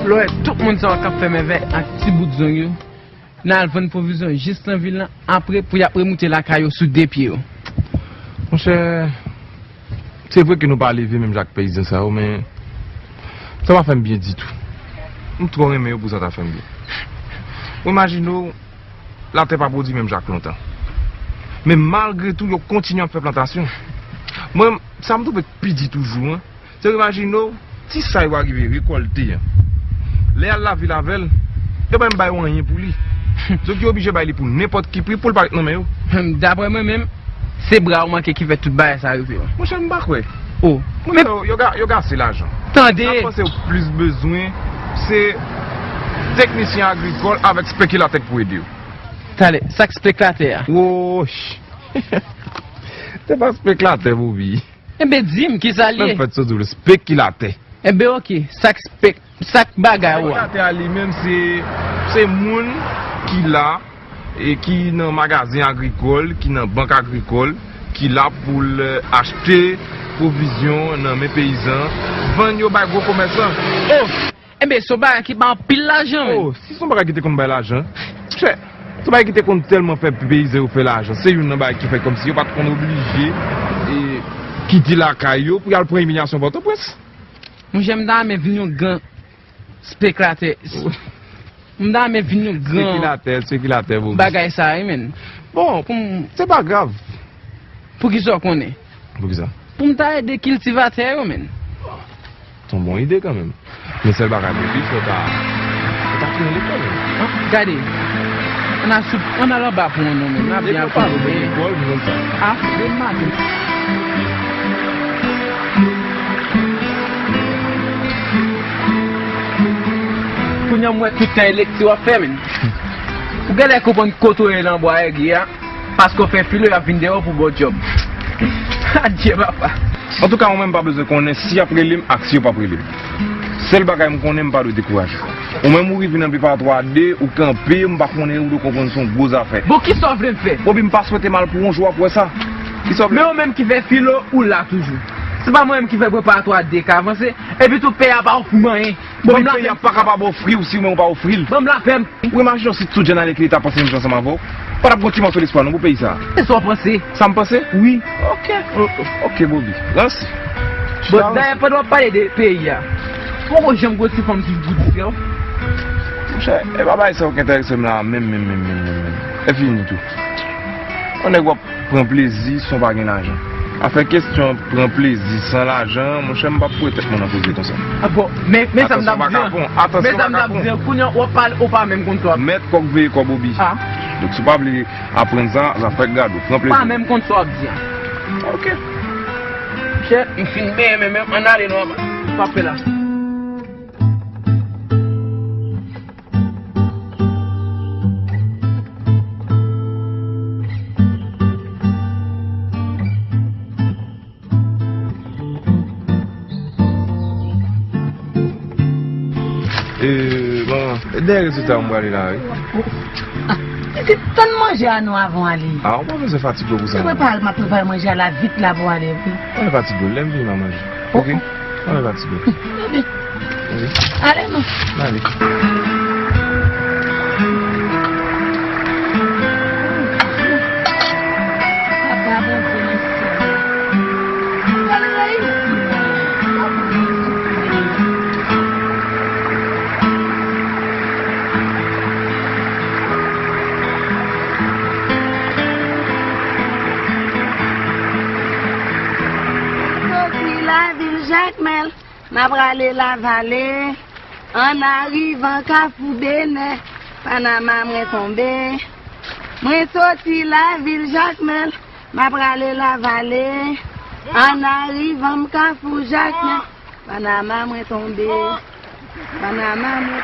Là, tout le monde s'en va faire mes verres un petit bout de zone. Nous avons une provision juste en ville après pour y monter la caillou sous des pieds. Mon cher, c'est vrai que nous pas lever même Jacques Paysan ça, mais ça m'a fait bien du tout. Nous trop aimé pour ça ta fait bien. Imaginez, la terre pas produit même Jacques longtemps. Mais malgré tout, ils continuent à faire plantation. Moi, ça me trouve pidi toujours. C'est imaginez, si ça va arriver récolter, les la ville avec, il n'y a pas rien pour lui. Ce qui est obligé de pour n'importe qui prix pour le parler. Non mais d'après moi-même, c'est bras qui fait tout bail ça arrive. Moi je ne sais pas quoi. Oh. Mais yo gars c'est l'argent. Attendez. Je pense que plus besoin c'est technicien agricole avec spéculateur pour aider. Allez, ça spéculateur. Oh. C'est pas spéculateur vous vie. Eh ben dis-moi qui ça lié. En fait ça le spéculateur. Eh ben OK, ça bagaille. Spéculateur lui-même c'est moun qui là et qui dans magasin agricole, qui dans banque agricole, qui là pour acheter provision dans mes paysans, vendre yo ba gros commerçant. Oh, eh ben so ba qui ba pile l'argent. Oh, si son ba qui te compte ba l'argent. Cher, son ba qui te compte tellement faire paysan ou faire l'argent. C'est une ba qui fait comme si yo pas qu'on obligé et quitter la caillou pour y aller prendre humiliation pour Port-au-Prince. Moi j'aime dans mes vignes grand spéculateur. M'da me venu grand. Spéculateur vous. Bagay ça men. Bon, c'est pas grave. Pour qui ça qu'on est? Pour qui ça? Pour m'ta aider cultivateur men. C'est une bonne idée quand même. Mais c'est le bagage il faut ta faire l'école. Regardez. On a là-bas pour nous men. On a bien pas l'école, ah, c'est mal. Pour nous moi tout un élection à faire men. Vous gardez qu'on côté dans bois parce qu'on fait filer à venir pour bon job. Adieu papa. En tout cas, on n'a même pas besoin qu'on ait si après l'im, action pas après l'im. C'est le bagage qu'on n'aime pas le décourager. On même mourir venir par 3D ou camper, on pas connaître ou de comprendre son gros affaire. Bon qui s'en veut faire? Bon, me pas souhaiter mal pour un jour après ça. Mais on même qui fait filo ou là toujours. C'est pas moi même qui fait préparatoire D qu'à avancer et puis tout paye à pas offrir rien. Bon là paye pas capable offrir ou si on pas offrir. Bon là fait. Ou imagine si tout jeune avec l'état passer une chance ensemble avec pas de continuer sur l'espoir, non vous payer ça. C'est ça penser. Ça me penser? Oui. OK Bobby. Lance. Bon d'ailleurs pas doit parler de pays là. Pourquoi j'aime aussi comme si vous dites ça? Et baba ça qui intéresse là même. Et fini tout. On est quoi prendre plaisir sans pas gagner l'argent. Après question prendre plaisir sans l'argent, mon cher pas pour être mon poser comme ça. Ah bon, mais ça me donne bien. Attention. Mais ça me donne bien. On parle ou pas même contre toi. Mettre comme veille comme Bobby. Ah. Donc si pas apprendre ça, ça fait garde, prends plaisir. Pas même contre toi bien. OK. Chef, il finit bien mais même on allait non. Pas là. Bon, des résultats, on va aller là. C'est tant de manger à nous avant d'aller. Ah, on va se fatiguer pour ça. Je ne peux pas préparer manger à la vite là pour aller. On est fatigué, l'aime bien manger. OK? On est fatigué. Allez, non. Allez. Jacmel, m'a bralé la vallée, en arrivant Kafou Bénin, Panama m'est tombé. Moi sorti la ville Jacmel, m'a bralé la vallée, en arrivant Kafou Jacmel, Panama m'est tombé. Panama m'est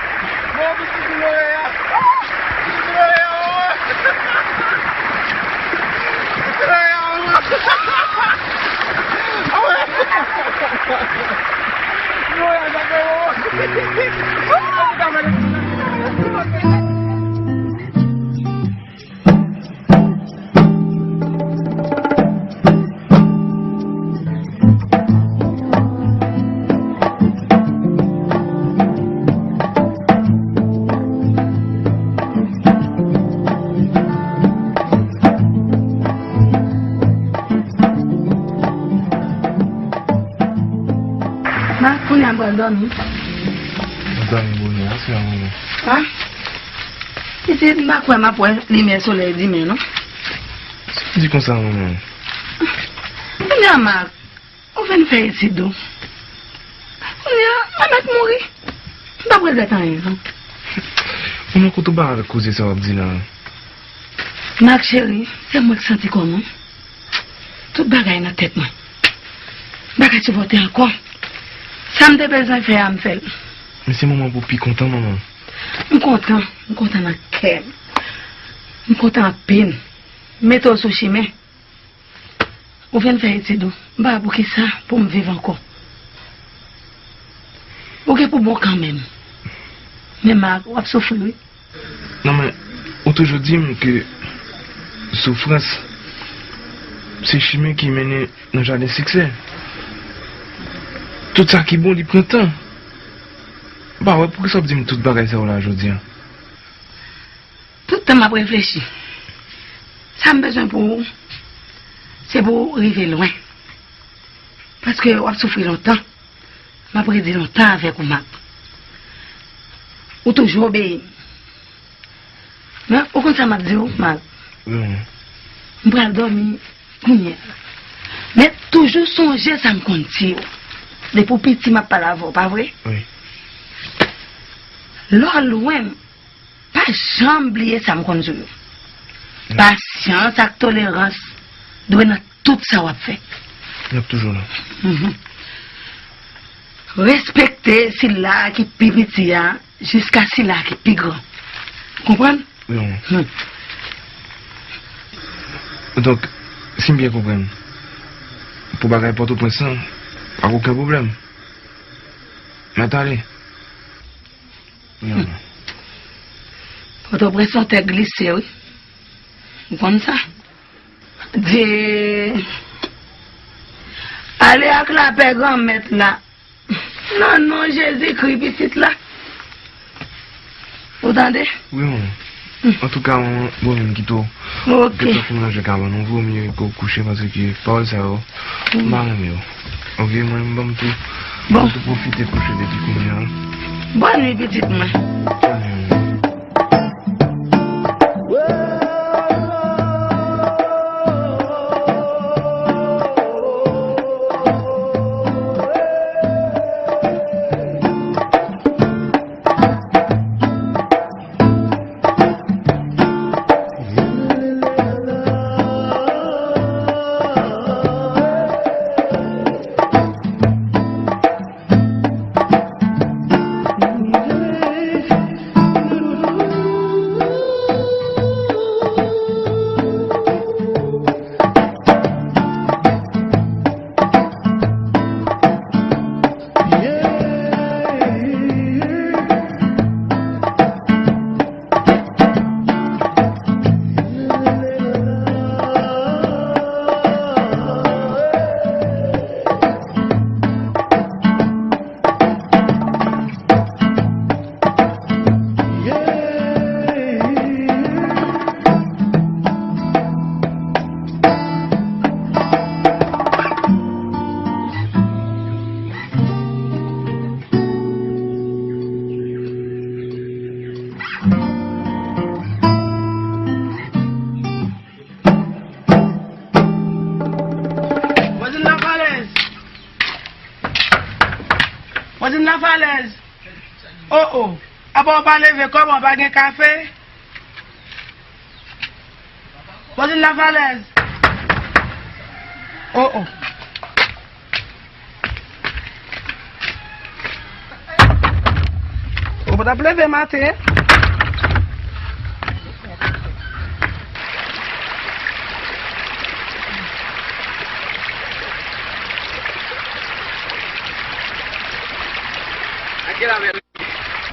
Ma, pour n'y avoir dormi. C'est un moment. Hein? C'est ma quoi, ma poêle, lumière soleil, dis-moi, non? Dis comme ça, maman. On y a ma. On va nous faire ici d'eau. On y a, on va mourir. Pas pour les attendre. On a tout bas avec causer ça, dit là. Marc chérie, c'est moi qui sens comment. Tout bagaille dans la tête, moi. Bagaille tu voter encore. Ça me dépêche de faire à me faire. Mais c'est maman pour plus content, maman. Je suis content dans le cœur. Je suis content en peine. Mets-toi sur le chemin. On vient de faire ici d'eau. Bah, pour qui ça? Pour me vivre encore. Ok, pour bon quand même. Mais Marc, on va souffrir, oui. Non, mais on toujours dit que souffrance, c'est chemin qui mène dans le jardin succès. Tout ça qui est bon, il prend temps. Bah ouais, pourquoi ça me dit tout bagaille ça là aujourd'hui? Tout le temps m'a réfléchi. Ça me besoin pour c'est pour arriver loin. Parce que on a souffert longtemps. M'a prédit longtemps avec vous, Marc. Ou toujours obéir. Mais au contraire, m'a dit, Marc. Je vais dormir. Mais toujours songer, ça me continue. Depuis petit, m'a pas l'avant, pas vrai? Oui. Là, loin, pas jamais oublier ça me conduit. Patience et tolérance doit dans tout ça qu'on fait. Il y a toujours là. Respecter celui-là qui est plus petit jusqu'à celui-là qui est plus grand. Comprenez? Oui. Donc, si je bien comprends, pour bagaille pour tout point ça, pas aucun problème. Mais attendez. Votre pression t'est glissée, oui. Vous comprenez ça? Allez avec la paix grand-mère là. Non, Jésus-Christ, petit là. Vous entendez? Oui, en tout cas, bon, même qui tout. Ok. Je vais vaut mieux coucher parce que Paul, ça va. Mieux. Ok, moi, je vais profiter de coucher des petits. Bonne nuit, petite main. La falaise. Oh. Après on va lever comme on va gagner café. Voici la falaise. Oh. On va t'appeler le matin.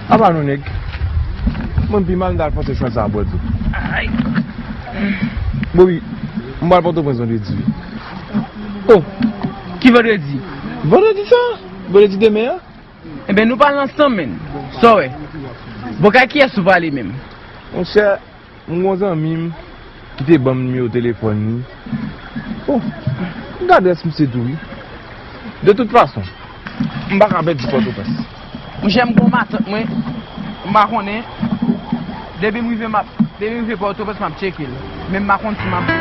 Ah bah non, nèg. Mon pi mal dans le choix ça à boire tout. Aïe. Bon oui, on va pas te prendre de dire. Oh, qui vendredi? Vendredi ça? Vendredi demain? Eh bien, nous parlons ensemble, men. Ça, ouais. Bon, qui est souvent les mêmes? Mon cher, mon ami, qui était bon mieux au téléphone. Oh, regardez ce que c'est tout. De toute façon, Je vais pas dire Port-au-Prince. J'aime bon matin, moi. Je connais. Depuis que je vais Port-au-Prince, je vais checker. Même je connais si je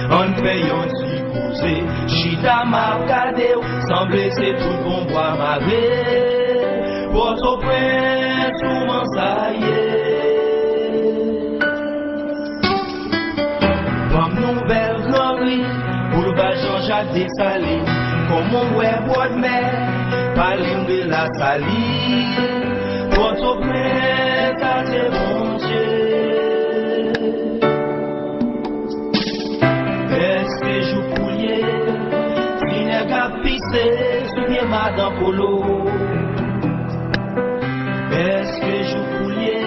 On fait un petit causé, chita m'a regardé, semblait c'est tout bon bois marée. Port-au-Prince, comment ça y est? Comme nouvelle glorie, boulevard Jean-Jacques Dessalines, comme on voit bois de mer, parler de la saline. Port-au-Prince, à tes bon Dieu. Souviens Madame Polo. Est-ce que je voulais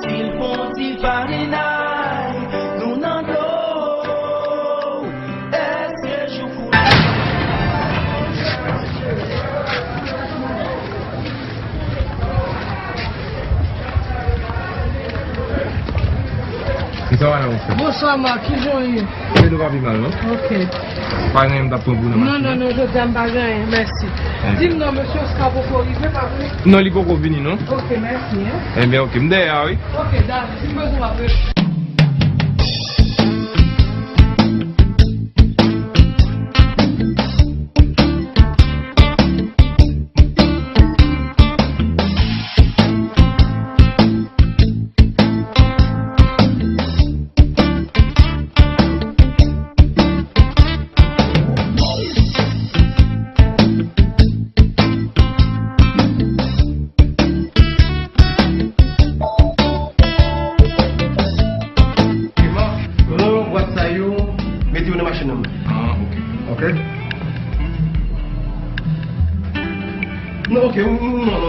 s'ils font s'ils farinaille nous n'en l'eau? Est-ce que je voulais? Ça va là, mon frère? Bonsoir, Marc, qui j'en ai? C'est le rapide mal, non? Ok. Pas rien d'apprendre pour nous. Non, je t'aime pas rien, merci. Dis-moi, monsieur, est-ce qu'on peut arriver par vous? Non, il faut qu'on vienne, non? Ok, merci. Eh bien, ok, me derrière, oui. Ok, d'accord, si besoin, après.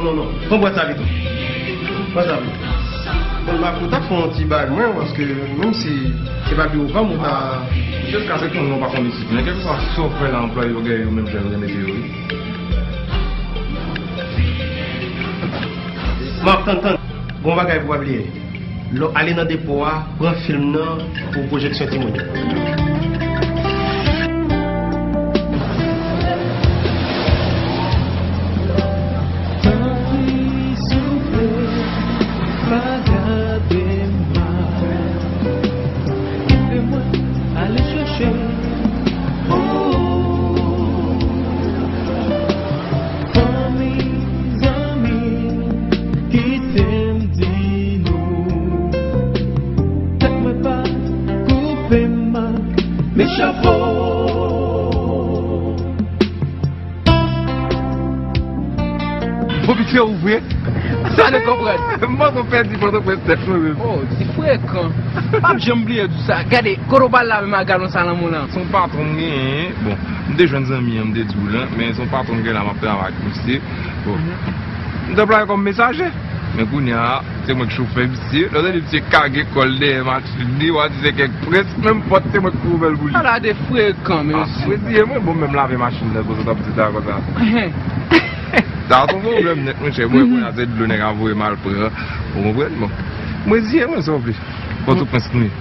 Non. On boit ça avec toi. Pas ça avec toi. On va faire un petit bail, moi, parce que même si c'est pas bien ou pas, on va. Juste qu'à ce qu'on n'a pas connu ici. Mais quelque chose sauf l'employé, ou même je vais mettre. Marc, t'entends? Bon, bagage pour oublier. Aller dans le dépôt, prendre film pour projection témoignage. chapeau. Faut vite ouvrir. Ça ne comprend. Moi, mon père dit pour te faire cette chose. Oh, c'est fréquent. Pas que j'aime oublier tout ça. Regardez, Korobal là, même à Galon Salamon là. Son patron, bon, des jeunes amis, des doux là, mais son patron, il a ma avec monsieur. Bon. Je dois comme messager. Mais Kounia, c'est moi qui chauffeur ici. Là, des petits cargués collés, machines, on disait que presque même pas, c'est moi qui trouve le boulot. Ah là, des fréquents, mais aussi. Oui, moi, bon, même laver machine là, pour ça, petit ça, comme ça. Dans ton problème, net, moi, chez moi, on a de l'honneur à vous et mal pour vous comprendre. Bon. Moi, dis, moi, ça, plus. Pour tout penser nous.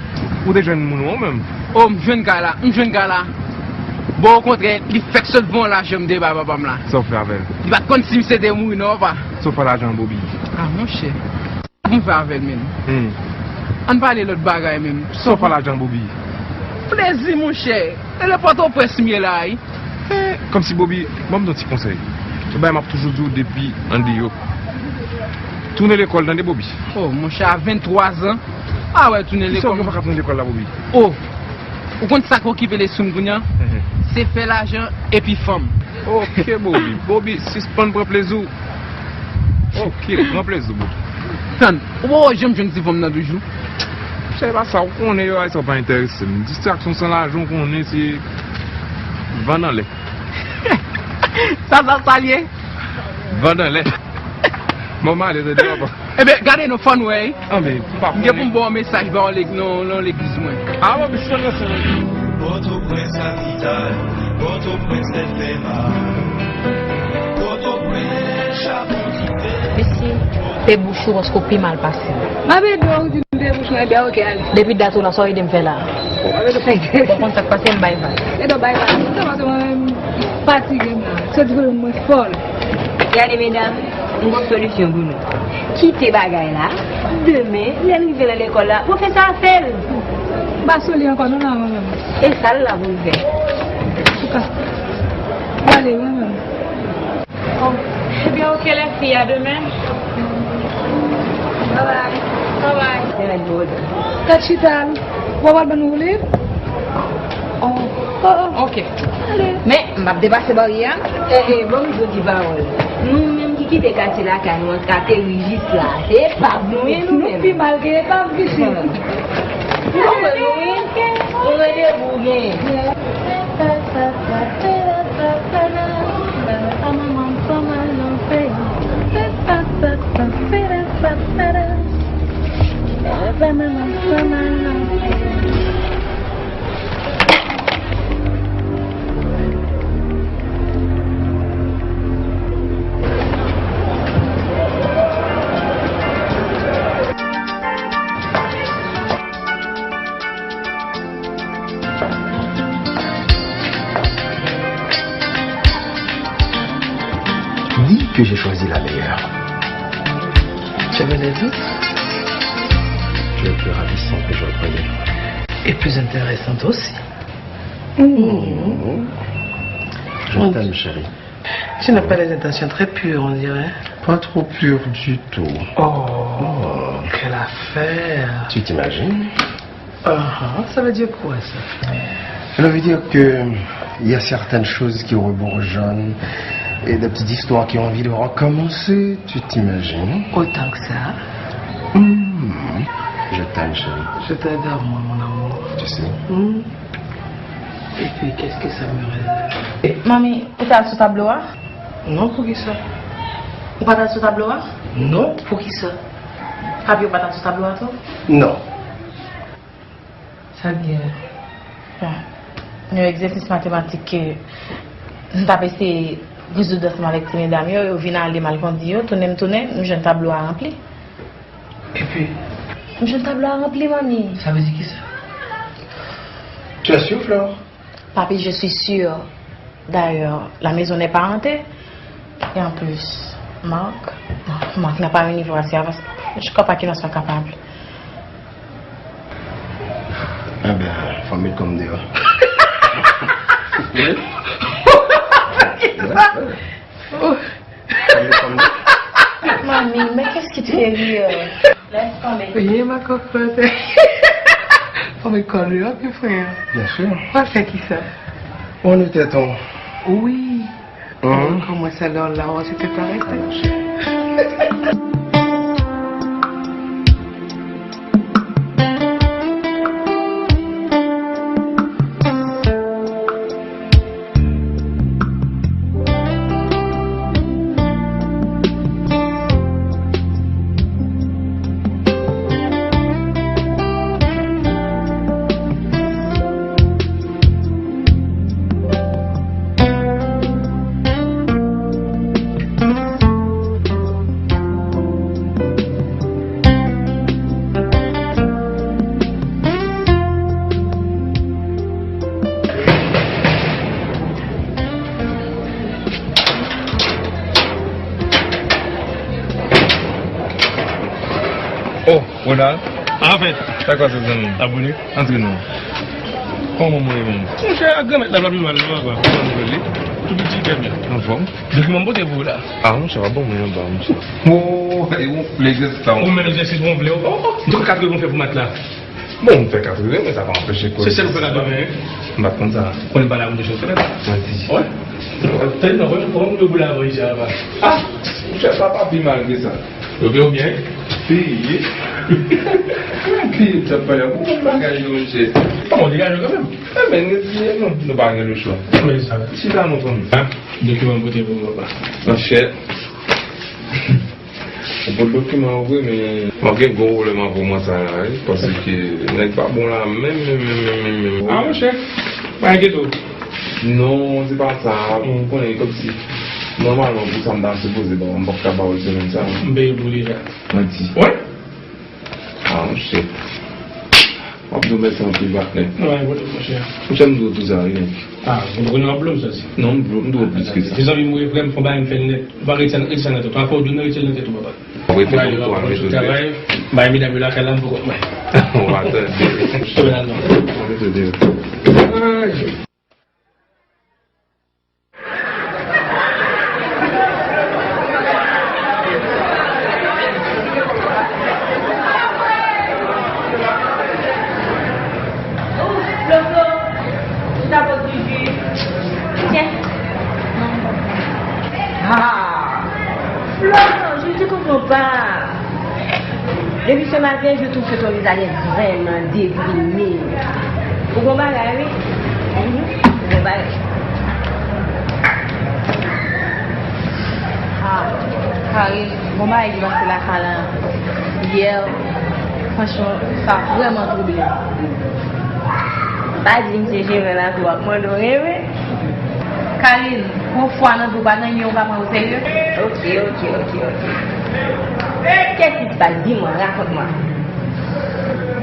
Ou des jeunes mounons, même. Oh, un jeune gars là. Bon, au contraire, il fait que ce bon là, je me débat, papa, là. Sauf avec. Il va continuer à se mourir, non, pas. Sauf à l'argent, Bobby. Ah, mon cher. On fait avec même. On parle de l'autre bagaille même. Sauf à l'argent, Bobby. Plaisir, mon cher. Et le poteau presse mieux là. Comme si Bobby, moi, je donne un petit conseil. Je m'a toujours dit depuis Andio. Tourner l'école dans des Bobby. Oh, mon cher, à 23 ans. Ah ouais, tourner l'école. On va pas tourner l'école là, Bobby. Oh, vous comptez ça qu'on occupe les Sungounia? C'est faire l'argent et puis femme. Ok, Bobby. Bobby, suspend pour plaisir. Ok, grand plaisir, Bobby. Oh, j'aime une petite femme dans 2 jours. Je sais pas ça, on est là, ils sont pas intéressés. Une distraction sans l'argent qu'on est, c'est. Va dans les. Ça lié? Va dans les. Maman, elle est dedans. Eh bien, gardez nos fans, ouais. Ah, mais pas Il y a un bon message dans l'église, moi. Ah, ouais, mais je suis là, Port-au-Prince capitale, Port-au-Prince fait mal. Port-au-Prince chapeau Monsieur, tes bouchons ont coupé mal passé. Ma belle donc du bouchon est bien ok. Depuis date on a sorti de me faire là. Bon, ça passe un bail. Et donc bail. Ça va être fatigué. C'est vraiment folle. Regardez mesdames, une bonne solution pour nous. Quittez bagaille là. Demain, l'arrivée à l'école là, professeur fait. Bah soli encore non non. Et ça là vous faites. Allez, maman. Eh bien, ok les filles, à demain. Bye bye. C'est la bonne. Kachital. Vous avez nous livre? Ok. Mais, m'a dépassé barrière. Bon, je dis parole. Nous-mêmes qui quittons quartier là, quand nous sommes rigide là, c'est pas nous. Nous puis malgré pas ici. On est des bourguins. Dis que j'ai choisi la meilleure. Tu avais des doutes? Tu es plus ravissante que je le croyais. Et plus intéressante aussi. Je t'aime, chérie. Tu n'as pas des intentions très pures, on dirait. Pas trop pure du tout. Oh, quelle affaire. Tu t'imagines? Ça veut dire quoi ça? Ça veut dire que il y a certaines choses qui rebourgeonnent et des petites histoires qui ont envie de recommencer. Tu t'imagines? Autant que ça. Je t'aime, chérie. Je t'adore, moi, mon amour. Tu sais. Et puis, qu'est-ce que ça me réserve? Mamie, tu es sur tableau? Non, pour qui ça? Ou pas sur tableau? Non, pour qui ça? Papi, ou pas sur tableau toi? Non. Ça vient. Un exercice mathématique que nous avons essayé de résoudre avec mes dames, au final, les mal conduits, tourner, j'ai un tableau à remplir. Et puis? J'ai un tableau à remplir, mamie. Ça veut dire qui ça? Tu es sûr, Flore? Papi, je suis sûre. D'ailleurs, la maison n'est pas hantée. Et en plus, Marc n'a pas un niveau assez avancé. Je ne crois pas qu'il en soit capable. Ah ben, famille comme dehors. Mamie, mais qu'est-ce qui te fait rire? Laisse tomber. Oui, ma cocotte. On me connaît, hein, mes frères. Bien sûr. On fait qui ça? On était-on? Oui. Comment ça là, on s'était pas arrêté. Oh, Ronald. En fait, T'as quoi cette zone? abonné. Entre nous. Comment mon bon? Mon cher, grand mettre la blague mal là quoi. Tout petit très bien. En forme? Document beau vous là. Ah, mon cher, bon, mais bon, monsieur. Oh, et où l'exercice? Ou même l'exercice vous voulez. Donc 4 vous fait pour mettre là. Bon, on fait 4 mais ça va empêcher quoi. C'est celle que là demain. On va prendre ça. On est pas là où de choses là. Vas-y. Ouais. T'as une robe pour nous boule là ici là. Ah, je sais pas plus malgré ça. Ou bien. Puis, tu n'as pas l'air beaucoup de bagages de monsieur. On dégage quand même. Mais non, nous pas le choix. Mais ça va. Si ça nous comme. Document beauté pour moi. Ma chère. Pour le document, oui, mais. Manquer gros rôlement pour moi, ça, parce que n'est pas bon là, même. Ah, mon cher. Pas inquiète. Non, c'est pas ça. On connaît comme si. Normalement, pour ça, on doit se poser, on va pas avoir le semaine ça. Mais vous déjà. On dit. Ouais. Ah, je sais. On peut mettre ça en plus bas. Ouais, voilà, mon cher. J'aime tout ça, rien. Ah, vous prenez un blum, ça, si. Non, on doit plus que ça. Les amis, moi, vraiment, faut pas me faire net. Va retirer ça net. Tu vas pas donner retirer net tout papa. On va faire pour toi, je travaille. Bah, il m'a la calme pour moi. On va attendre. Je vais là. On va te dire. Je ne comprends pas. Depuis ce matin, je trouve que ton visage est vraiment déprimé. Vous comprenez? Vous comprenez? Ah, Karine, bon bah il va se la câlin. Hier, franchement, ça a vraiment troublé. Pas dire que j'ai là pour moi dormir. Karine, pour fois dans tout pas on va prendre au sérieux. Ok. Qu'est-ce qui se passe? Dis-moi, raconte-moi.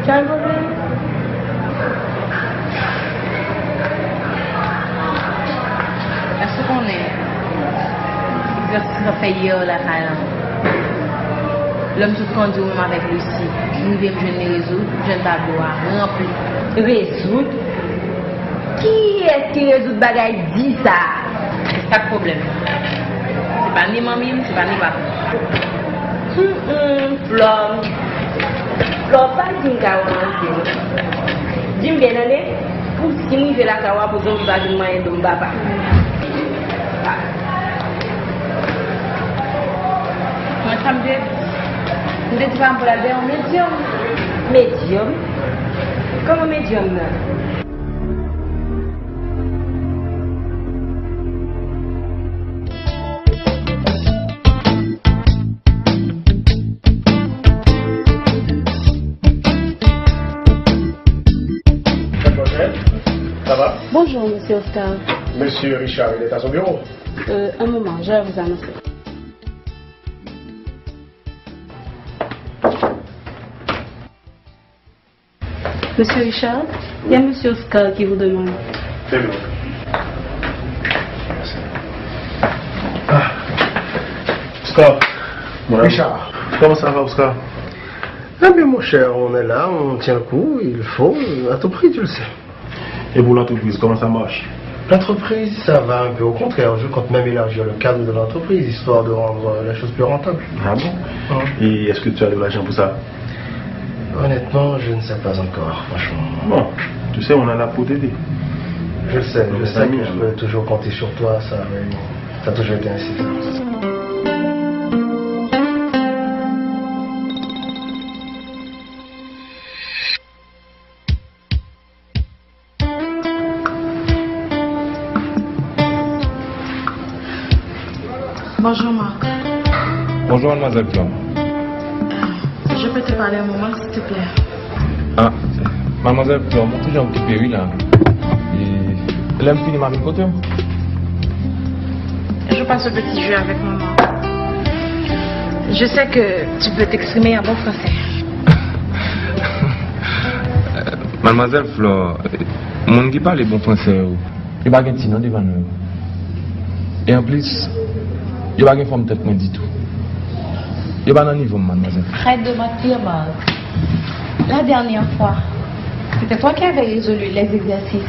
Tu as un problème? Est-ce qu'on est? L'exercice fait hier la câlin. L'homme tout conduit même avec Lucie. Nous devons jeune résoudre, jeune tableau à remplir. Résoudre? Qui est-ce qui résout le bagage dit ça? C'est pas de problème. C'est pas ni mamie, c'est pas ni papa. Flore, pas dire que dis-moi bien aller, pour ce qui me fait la kawa pour que je ne moyen de papa. Moi, ça me dit, vous êtes pas pour la dire médium. Médium? Comment médium? Ça va? Bonjour, monsieur Oscar. Monsieur Richard, il est à son bureau. Un moment, je vais vous annoncer. Monsieur Richard, il y a monsieur Oscar qui vous demande. Fais-le. Oscar. Richard, comment ça va, Oscar? Ah bien, mon cher, on est là, on tient le coup, il faut, à tout prix, tu le sais. Et pour l'entreprise, comment ça marche? L'entreprise, ça va un peu au contraire. Je compte même élargir le cadre de l'entreprise, histoire de rendre la chose plus rentable. Ah bon? Et est-ce que tu as de l'argent pour ça? Honnêtement, je ne sais pas encore, franchement. Bon, tu sais, on est là pour t'aider. Je sais que je peux toujours compter sur toi, ça a toujours été ainsi. Bonjour Marc. Bonjour mademoiselle Flore. Je peux te parler un moment s'il te plaît? Ah, mademoiselle Flore, moi toujours occupé là. Et elle aime finir ma vie côté. Je passe un petit jeu avec maman. Je sais que tu peux t'exprimer en bon français. Mademoiselle Flore, mon qui parle bon français, il va gagner sinon devant nous. Et en plus, il va gagner forme tête moi du tout. Il va dans le niveau, mademoiselle. Arrête de mentir, Marc. La dernière fois, c'était toi qui avais résolu les exercices.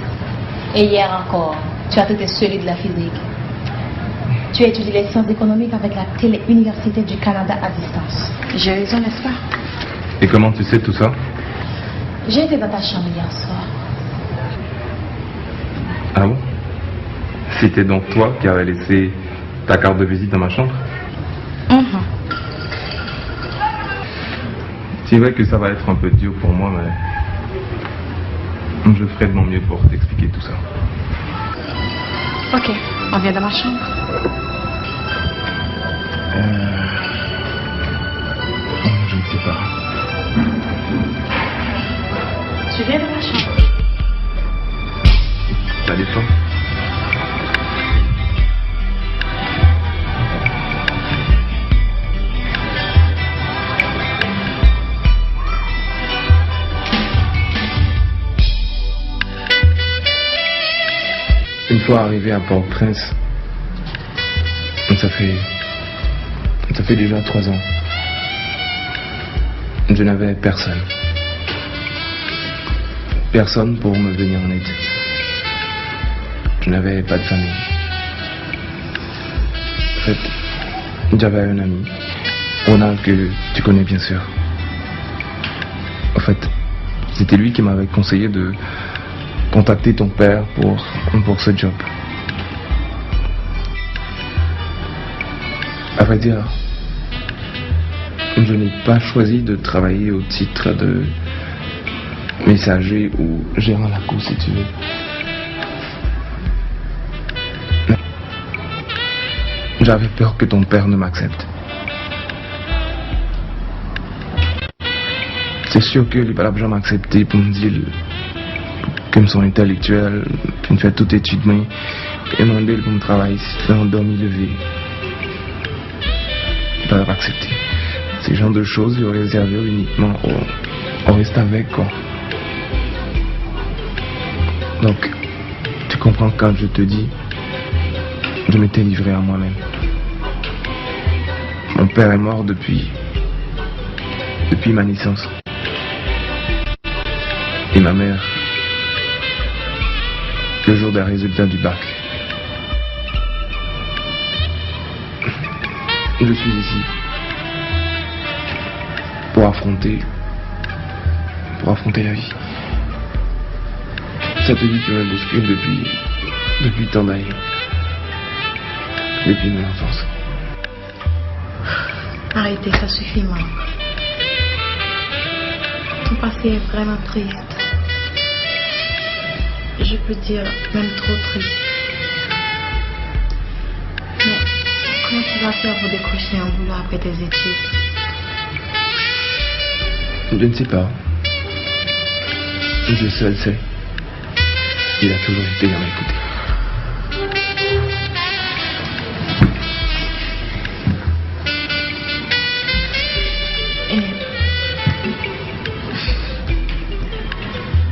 Et hier encore, tu as traité celui de la physique. Tu as étudié les sciences économiques avec la Télé-Université du Canada à distance. J'ai raison, n'est-ce pas? Et comment tu sais tout ça? J'ai été dans ta chambre hier soir. Ah bon? C'était donc toi qui avais laissé ta carte de visite dans ma chambre? C'est vrai que ça va être un peu dur pour moi, mais je ferai de mon mieux pour t'expliquer tout ça. Ok, on vient dans ma chambre. Je ne sais pas. Tu viens dans ma chambre? Ça dépend. Une fois arrivé à Port-au-Prince, ça fait déjà 3 ans. Je n'avais personne. Personne pour me venir en aide. Je n'avais pas de famille. En fait, j'avais un ami, Ronald, que tu connais bien sûr. En fait, c'était lui qui m'avait conseillé de contacter ton père pour ce job. À vrai dire, je n'ai pas choisi de travailler au titre de messager ou gérant la cour, si tu veux. J'avais peur que ton père ne m'accepte. C'est sûr qu'il va jamais m'accepter pour me dire que je suis intellectuel, que je fais toute étude, mais et demander pour me travailler, faire un dormi levé. Il va pas accepter. Ces genres de choses, ils réservé uniquement on reste avec quoi. Donc, tu comprends quand je te dis, je m'étais livré à moi-même. Mon père est mort depuis ma naissance. Et ma mère, le jour des résultats du bac. Je suis ici pour affronter la vie. Cette vie qui me bouscule depuis tant d'années. Depuis mon enfance. Arrêtez, ça suffit, maman. Ton passé est vraiment triste. Je peux dire même trop triste. Mais comment tu vas faire pour décrocher un boulot après tes études? Je ne sais pas. Dieu seul sait. Il a toujours été à m'écouter.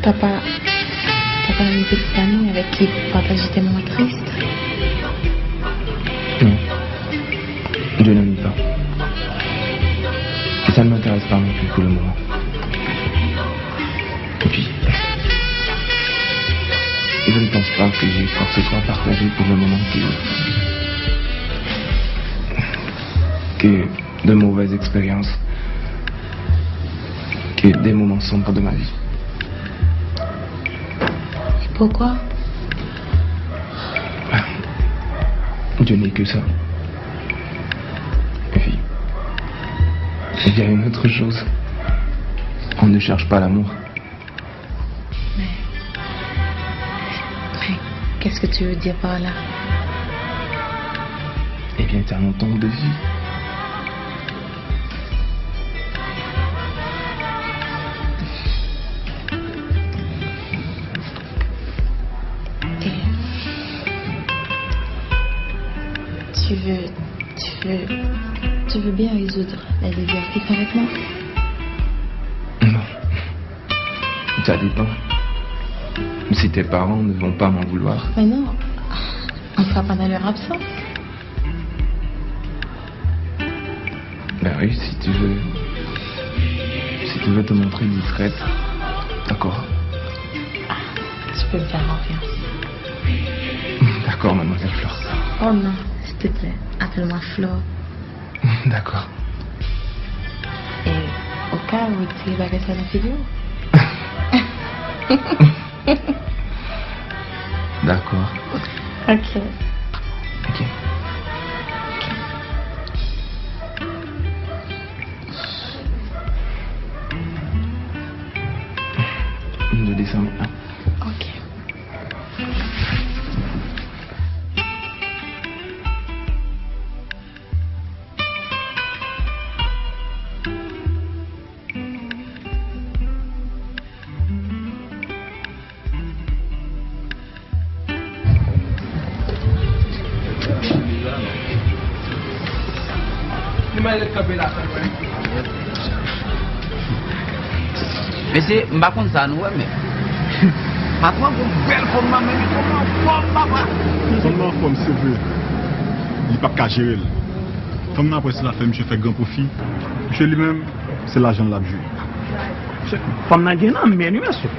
T'as pas une petite amie avec qui partager tes moments tristes? Non. Je n'en ai pas. Et ça ne m'intéresse pas non plus pour le moment. Et puis, je ne pense pas que j'ai quoi que ce soit partagé pour le moment que de mauvaises expériences que des moments sombres de ma vie. Pourquoi? Dieu n'est que ça. Et puis, il y a une autre chose. On ne cherche pas l'amour. Mais qu'est-ce que tu veux dire par là? Eh bien, c'est un temps de vie. Tu veux bien résoudre les exercices avec moi? Non. Ça dépend. Si tes parents ne vont pas m'en vouloir. Mais non, on ne sera pas dans leur absence. Ben oui, si tu veux te montrer discrète, d'accord. Tu peux me faire confiance. D'accord, mademoiselle Flore. Oh non, s'il te plaît, appelle-moi Flore. D'accord. Et au cas où tu vas rester à la figure. D'accord. Ok. Ok. Je descends maintenant. Ok. Mais c'est ma contre ça nous mais patron une belle forme mais comment forme papa seulement forme c'est vrai il pas qu'à gérer comme après cela fait monsieur fait grand profit monsieur lui-même c'est l'argent de la jouer femme n'a gagné mais monsieur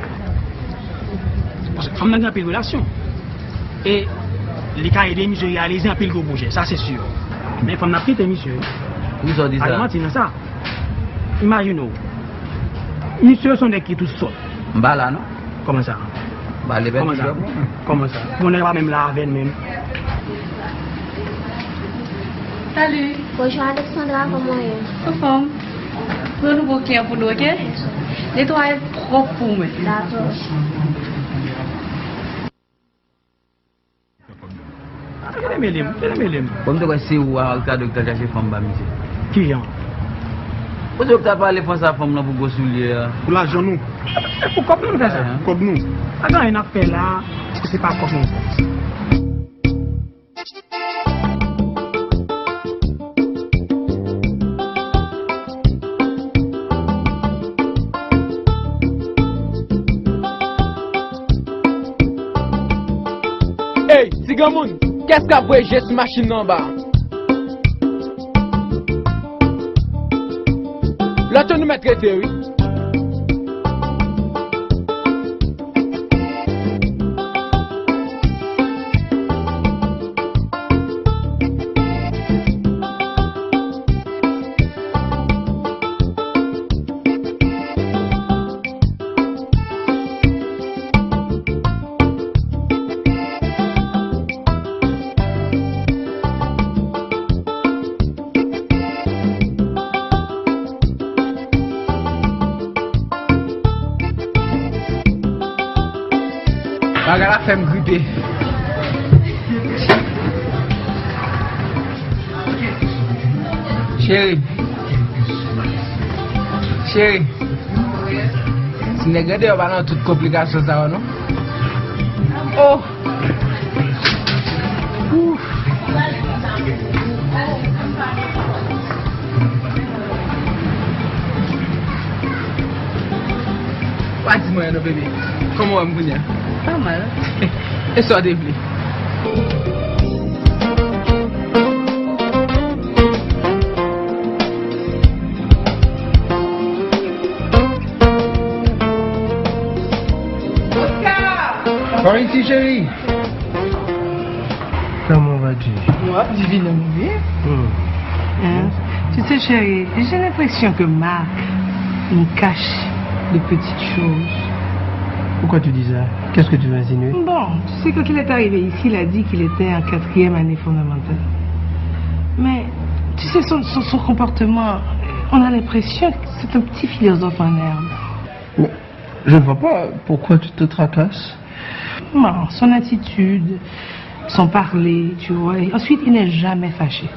parce que femme n'a pas de relation et les cas aidés monsieur réaliser un pile gros projet ça c'est sûr mais femme n'a pas de monsieur vous en dites ça imagine-nous monsieur sont des qui tout seuls. Mbala non? Comment ça? Bah les bêtes. Comment ça? On n'est pas même là avec même. Salut. Bonjour Alexandra, comment est-ce? Conforme. Pour un nouveau client pour nous, ok? Nettoyez propre pour moi. D'accord. Comme tu vois, c'est où le cas de docteur chez femme monsieur. Qui vient? Vous avez parlé de ça femme pour go soulier. Pour l'argent nous. Pourquoi nous faire ça? Comme nous. Attends, une affaire là, c'est pas comme nous. Hey, Sigamoun, qu'est-ce qu'a fait cette machine en bas? Là, tu nous mets traité, oui. Regarde la femme grippée. Chérie. Chérie. Si vous regardez, on va dans toutes les complications, ça, non? Oh! Ouf! Dis-moi, non, bébé. Comment on va me Pas mal. Et ça, dévelé. Par ici, chérie. Comment vas-tu? Moi, divinement bien. Tu sais, chérie, j'ai l'impression que Marc me cache de petites choses. Pourquoi tu dis ça? Qu'est-ce que tu veux insinuer? Bon, tu sais, quand il est arrivé ici, il a dit qu'il était en 4e année fondamentale. Mais, tu sais, son comportement, on a l'impression que c'est un petit philosophe en herbe. Mais je ne vois pas pourquoi tu te tracasses. Non, son attitude, son parler, tu vois. Et ensuite, il n'est jamais fâché.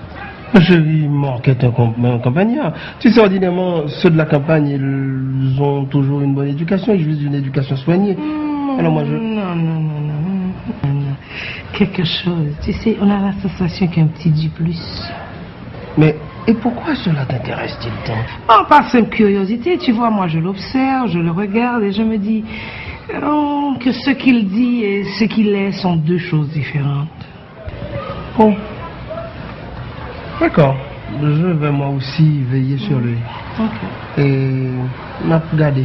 Chérie, Marc est un campagnard. Tu sais, ordinairement, ceux de la campagne, ils ont toujours une bonne éducation, ils jouissent d'une éducation soignée. Alors moi, Non. Quelque chose. Tu sais, on a la sensation qu'il y a un petit du plus. Mais, et pourquoi cela t'intéresse-t-il tant? Par simple curiosité, tu vois, moi je l'observe, je le regarde et je me dis que ce qu'il dit et ce qu'il est sont deux choses différentes. Bon. D'accord. Je vais moi aussi veiller sur lui. Ok. Et m'a regardé.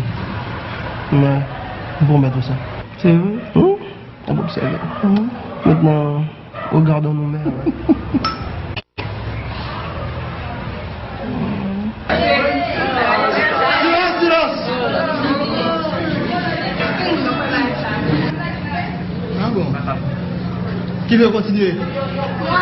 Mais pour mettre ça. C'est vrai? On va observer. Maintenant, regardons nos mères. Ah bon? Qui veut continuer? Moi.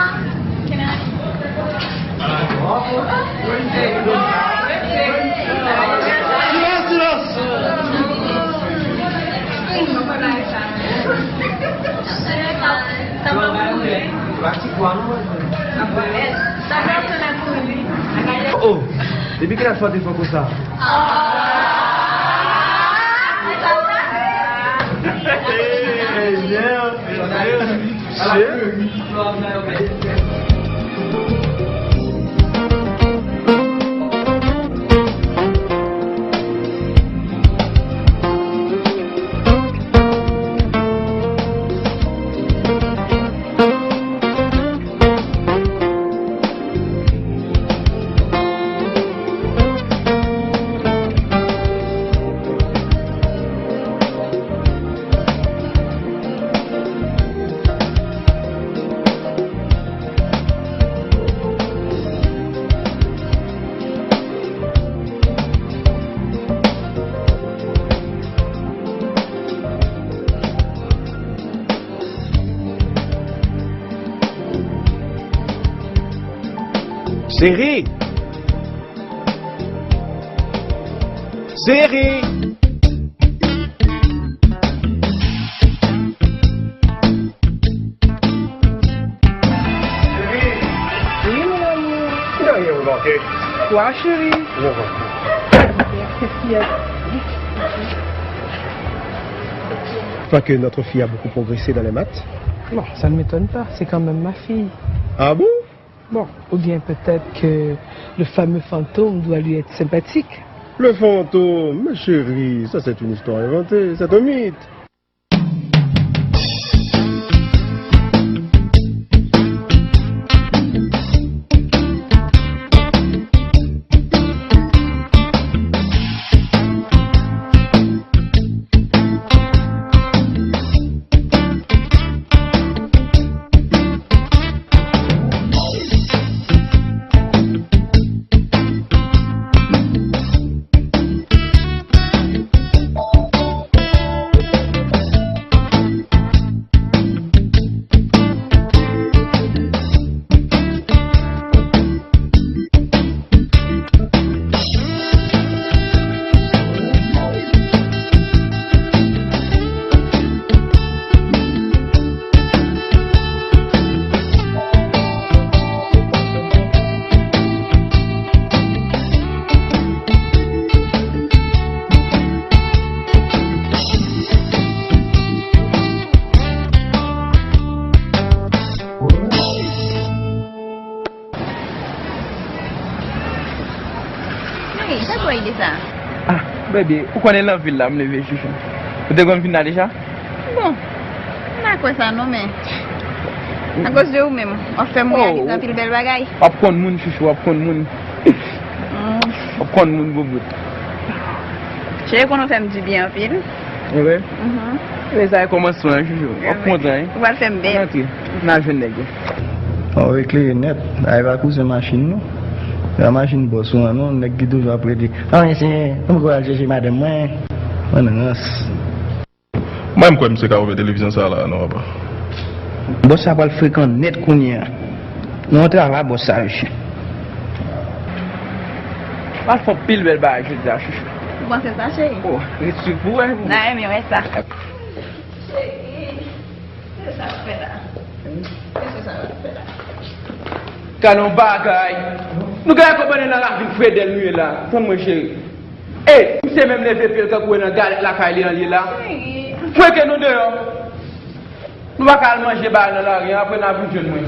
Oh, depuis quelle fois tu fais comme ça? Chérie! Chérie! Oui, mon amour. Il n'a rien remarqué. Quoi, chérie? Qu'est-ce qu'il y a? Je crois que notre fille a beaucoup progressé dans les maths. Bon, ça ne m'étonne pas. C'est quand même ma fille. Ah bon? Bon, ou bien peut-être que le fameux fantôme doit lui être sympathique. Le fantôme, ma chérie, ça c'est une histoire inventée, c'est un mythe. Bébé, pourquoi on est dans la ville là, me lever chouchou? Vous êtes comme final déjà? Bon, on a quoi ça non mais à cause de vous même, on fait réaliser un pile belle bagaille. On prend moun chouchou, on prend moun. On prend moun bobo. Je sais qu'on fait du bien en pile. Oui. Mais ça commence souvent chouchou. On prend hein. On va le faire bien. Na jeune nègre. On éclaire net, elle va couper machine nous. La machine bosse, on a toujours après dit, ah, c'est, on va aller chercher madame, Ouais, non, c'est... Moi, je crois que c'est la télévision ça là, non pas. Boss a pas le fréquent net qu'on y a. Nous travaillons boss ça chou. Pas faut pile belle bague, je dis à chouchou. Vous pensez ça, chérie? Oh, c'est pour vous. Non, mais ouais, ça. Qu'est-ce que ça fait là? Qu'est-ce que ça fait là? Canon bagaille. Nous avons compris la vie de Fredel nuit là. Comme moi chérie. Eh, c'est même les pépés que vous avez la caille dans là. Faut que nous dehors. Nous va pas manger bas dans la rien après n'a plus jeune moi.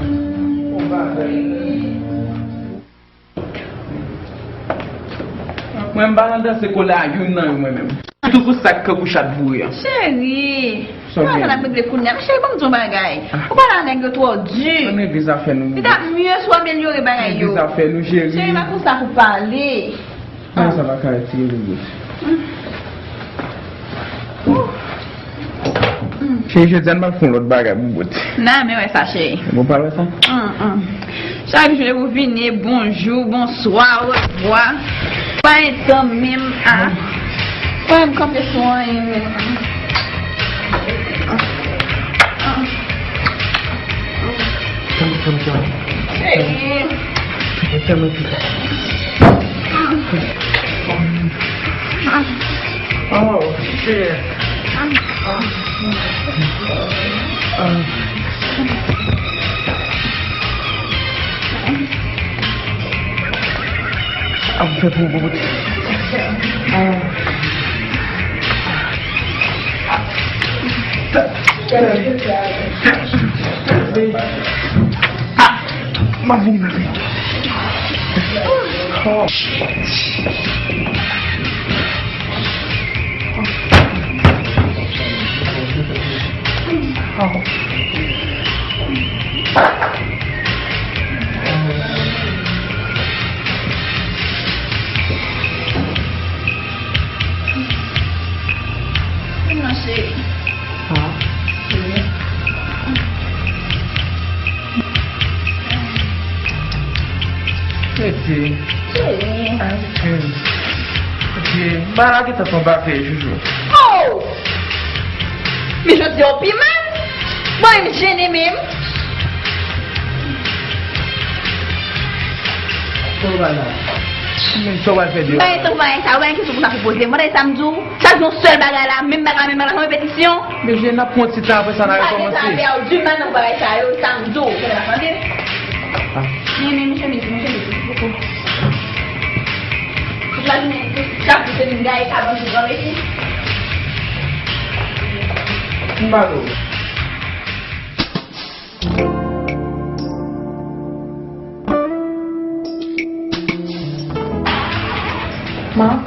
Moi m'ba dans ce cola une nan moi même. Tout pour ça que vous chat bouillant. Chérie. Moi ça n'a pas de coup chérie comme ton bagage. Ou pas la nègre toi dur. On est des affaires nous. C'est mieux soit améliorer bagage yo. Des affaires nous chérie. Chérie m'a pour ça pour parler. Ah ça va caractériser le Chérie, je dis mal font l'autre bagarre bon bout. Non mais ouais ça chérie. Vous parlez ça? Chaque jour vous venez bonjour, bonsoir, au revoir. Pas un temps même à. Pas me camper soin. Oh, shit. Aku fais pour beaucoup. Ma vie, ma vie. Oh. Bah, qu'est-ce que tu vas faire, Joujou? Oh! Mais je dis au piment? Moi, je me gêne même. Ça va faire du. Ouais, ça va, qu'est-ce que vous avez proposé? Moi, je samedi, chaque jour seul bagarre là, même bagarre, répétition. Mais j'ai n'a pas de temps après ça n'a pas commencé. Ça va, du man, on va faire ça, samedi, vous avez mais monsieur, beaucoup. La journée, chaque jour, c'est une gars et avant, je dois ici. Malo. Marc?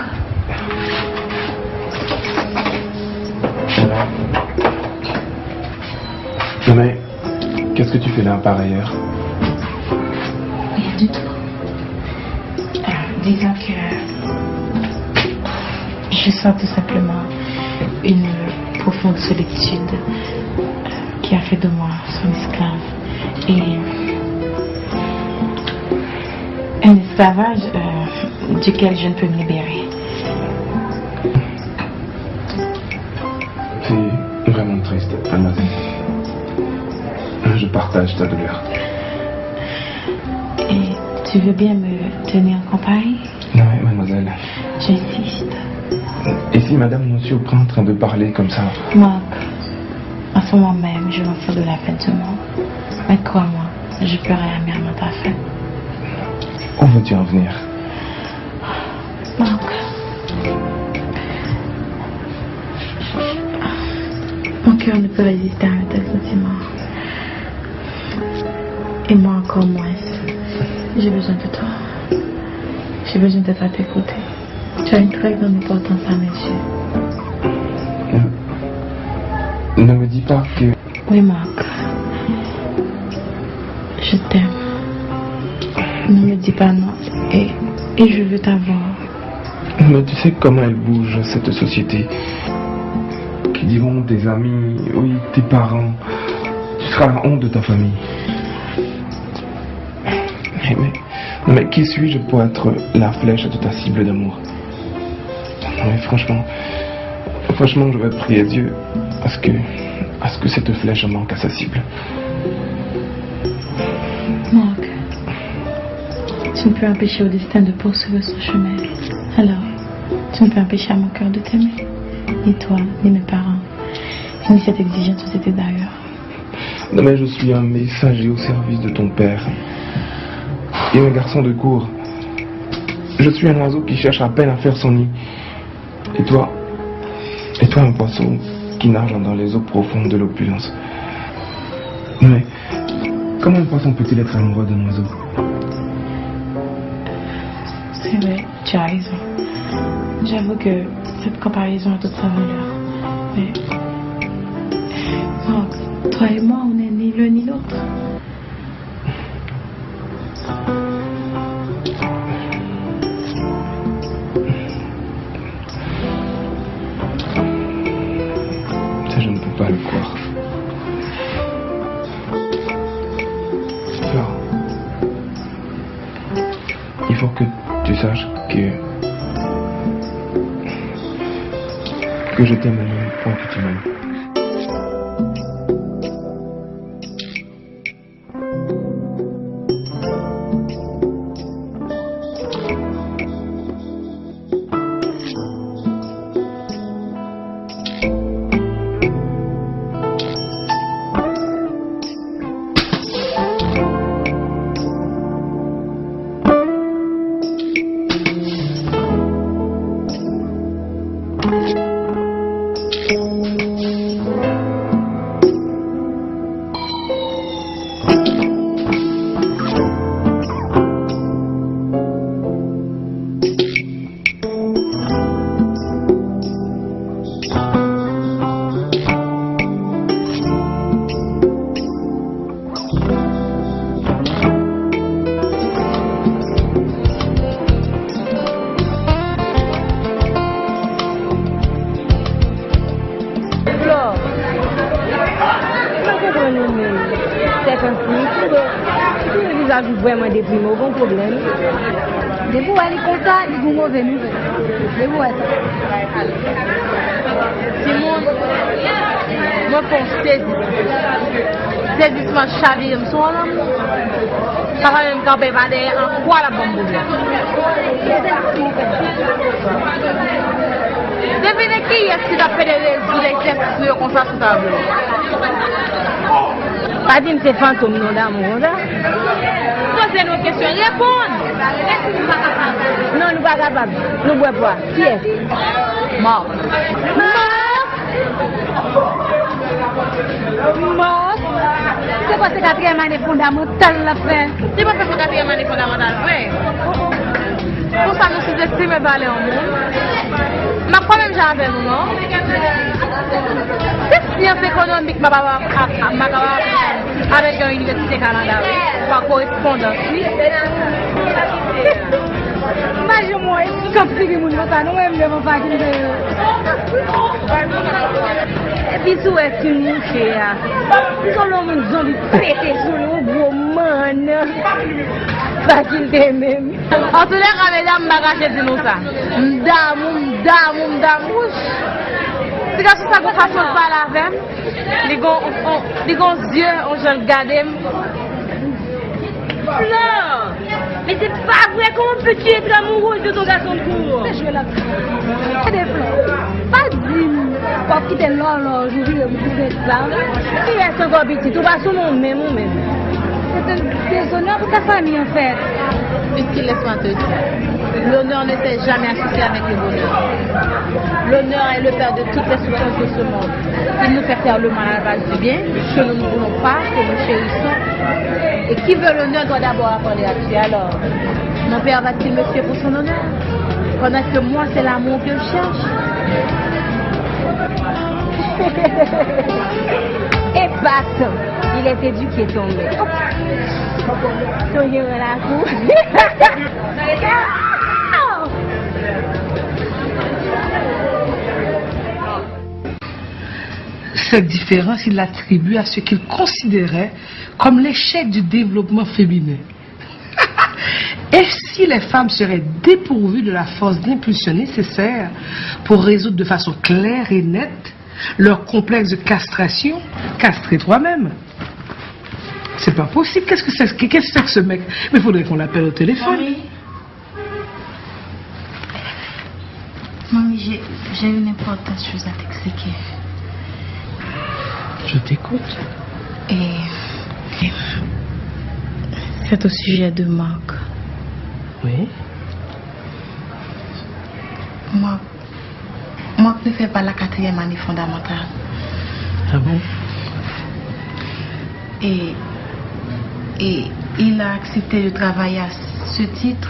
Mais qu'est-ce que tu fais là par ailleurs? Rien du tout. Disons que je sens tout simplement une profonde solitude qui a fait de moi son esclave. Et un esclavage duquel je ne peux me libérer. C'est vraiment triste, mademoiselle. Je partage ta douleur. Et tu veux bien me tenir en compagnie? Non, mademoiselle. J'insiste. Et si madame nous surprend en train de parler comme ça? Marc, en ce moment même, je m'en fous de la fête du monde. Mais crois-moi, je pleurais amèrement ta fin. Où veux-tu en venir? Marc, mon cœur ne peut résister à un tel sentiment. Et moi encore moins. J'ai besoin de toi. J'ai besoin d'être à tes côtés. Tu as une très grande importance à mes yeux. Ne me dis pas que... Oui, Marc. Je t'aime. Ne me dis pas non. Et je veux t'avoir. Mais tu sais comment elle bouge, cette société. Qui diront tes amis, oui, tes parents. Tu seras la honte de ta famille. Mais qui suis-je pour être la flèche de ta cible d'amour? Mais franchement, Franchement, je vais prier Dieu à ce que cette flèche manque à sa cible. Marc, tu ne peux empêcher au destin de poursuivre son chemin. Alors, tu ne peux empêcher à mon cœur de t'aimer. Ni toi, ni mes parents, ni cette exigence société d'ailleurs. Non mais je suis un messager au service de ton père. Et un garçon de cour. Je suis un oiseau qui cherche à peine à faire son nid. Et toi un poisson qui nage dans les eaux profondes de l'opulence. Mais comment un poisson peut-il être amoureux d'un oiseau? C'est vrai, tu as raison. J'avoue que cette comparaison a toute sa valeur. Mais bon, toi et moi, on n'est ni l'un ni l'autre. Ça, je ne peux pas le croire. Flore, il faut que tu saches que je t'aime le même point que tu m'aimes. Vraiment déprimé, aucun problème. Depuis où elle est contente, il est mauvais nouvelle. Depuis où elle Simon, moi pense c'est justement chavé, je me sens là. Ça va même camper pas derrière en quoi la bombe boule. Devinez qui est-ce qui a fait des questions comme ça sur ta table? Pas dire que c'est fantôme, non, d'amour, là. Posez nos questions, répondez. Non, nous ne sommes pas capables. Nous ne pouvons pas. Qui est? Mort. Mort. C'est quoi cette quatrième année fondamentale la fin? C'est pas cette quatrième année fondamentale, oui. Pour ça, nous sous-estimons pas les hommes. Ma problème, j'ai avec nous, non? C'est science économique, ma papa, avec l'Université Canada, par correspondance, oui. Imagine-moi, quand tu dis que nous n'avons pas de et puis, tu es une mouchée. Tout le monde a envie de péter sur le gros man. Pas qu'il t'aime même. En tout cas, mesdames, je vais dire ça. M'dame. C'est comme ça qu'on fasse pas la femme. Les grands yeux, on se regarde. Non, mais c'est pas vrai. Comment peux-tu être amoureuse de ton garçon de cour? Je vais la faire. Des fleurs. Pas dis-moi. Pas quitter l'or, aujourd'hui, vous êtes là. Qui est ce gars petit? Tout va sur mon même. C'est un déshonneur pour ta famille, en fait. Puisqu'il laisse-moi te dire. L'honneur ne s'est jamais associé avec le bonheur. L'honneur est le père de toutes les souffrances de ce monde. Il nous fait faire le mal à la base du bien, que nous ne voulons pas, que nous chérissons. Et qui veut l'honneur doit d'abord apprendre à tuer. Alors, mon père va-t-il me tuer pour son honneur? Pendant que moi, c'est l'amour que je cherche. Et basta, il est éduqué tombé. Soyez la cour. Cette différence, il l'attribue à ce qu'il considérait comme l'échec du développement féminin. Et si les femmes seraient dépourvues de la force d'impulsion nécessaire pour résoudre de façon claire et nette leur complexe de castration, castrer toi-même? C'est pas possible. Qu'est-ce que c'est que ce mec? Mais il faudrait qu'on l'appelle au téléphone. Mamie, j'ai une importante chose à t'expliquer. Je t'écoute. Et c'est au sujet de Marc. Oui. Marc ne fait pas la 4e année fondamentale. Ah bon? Et il a accepté de travailler à ce titre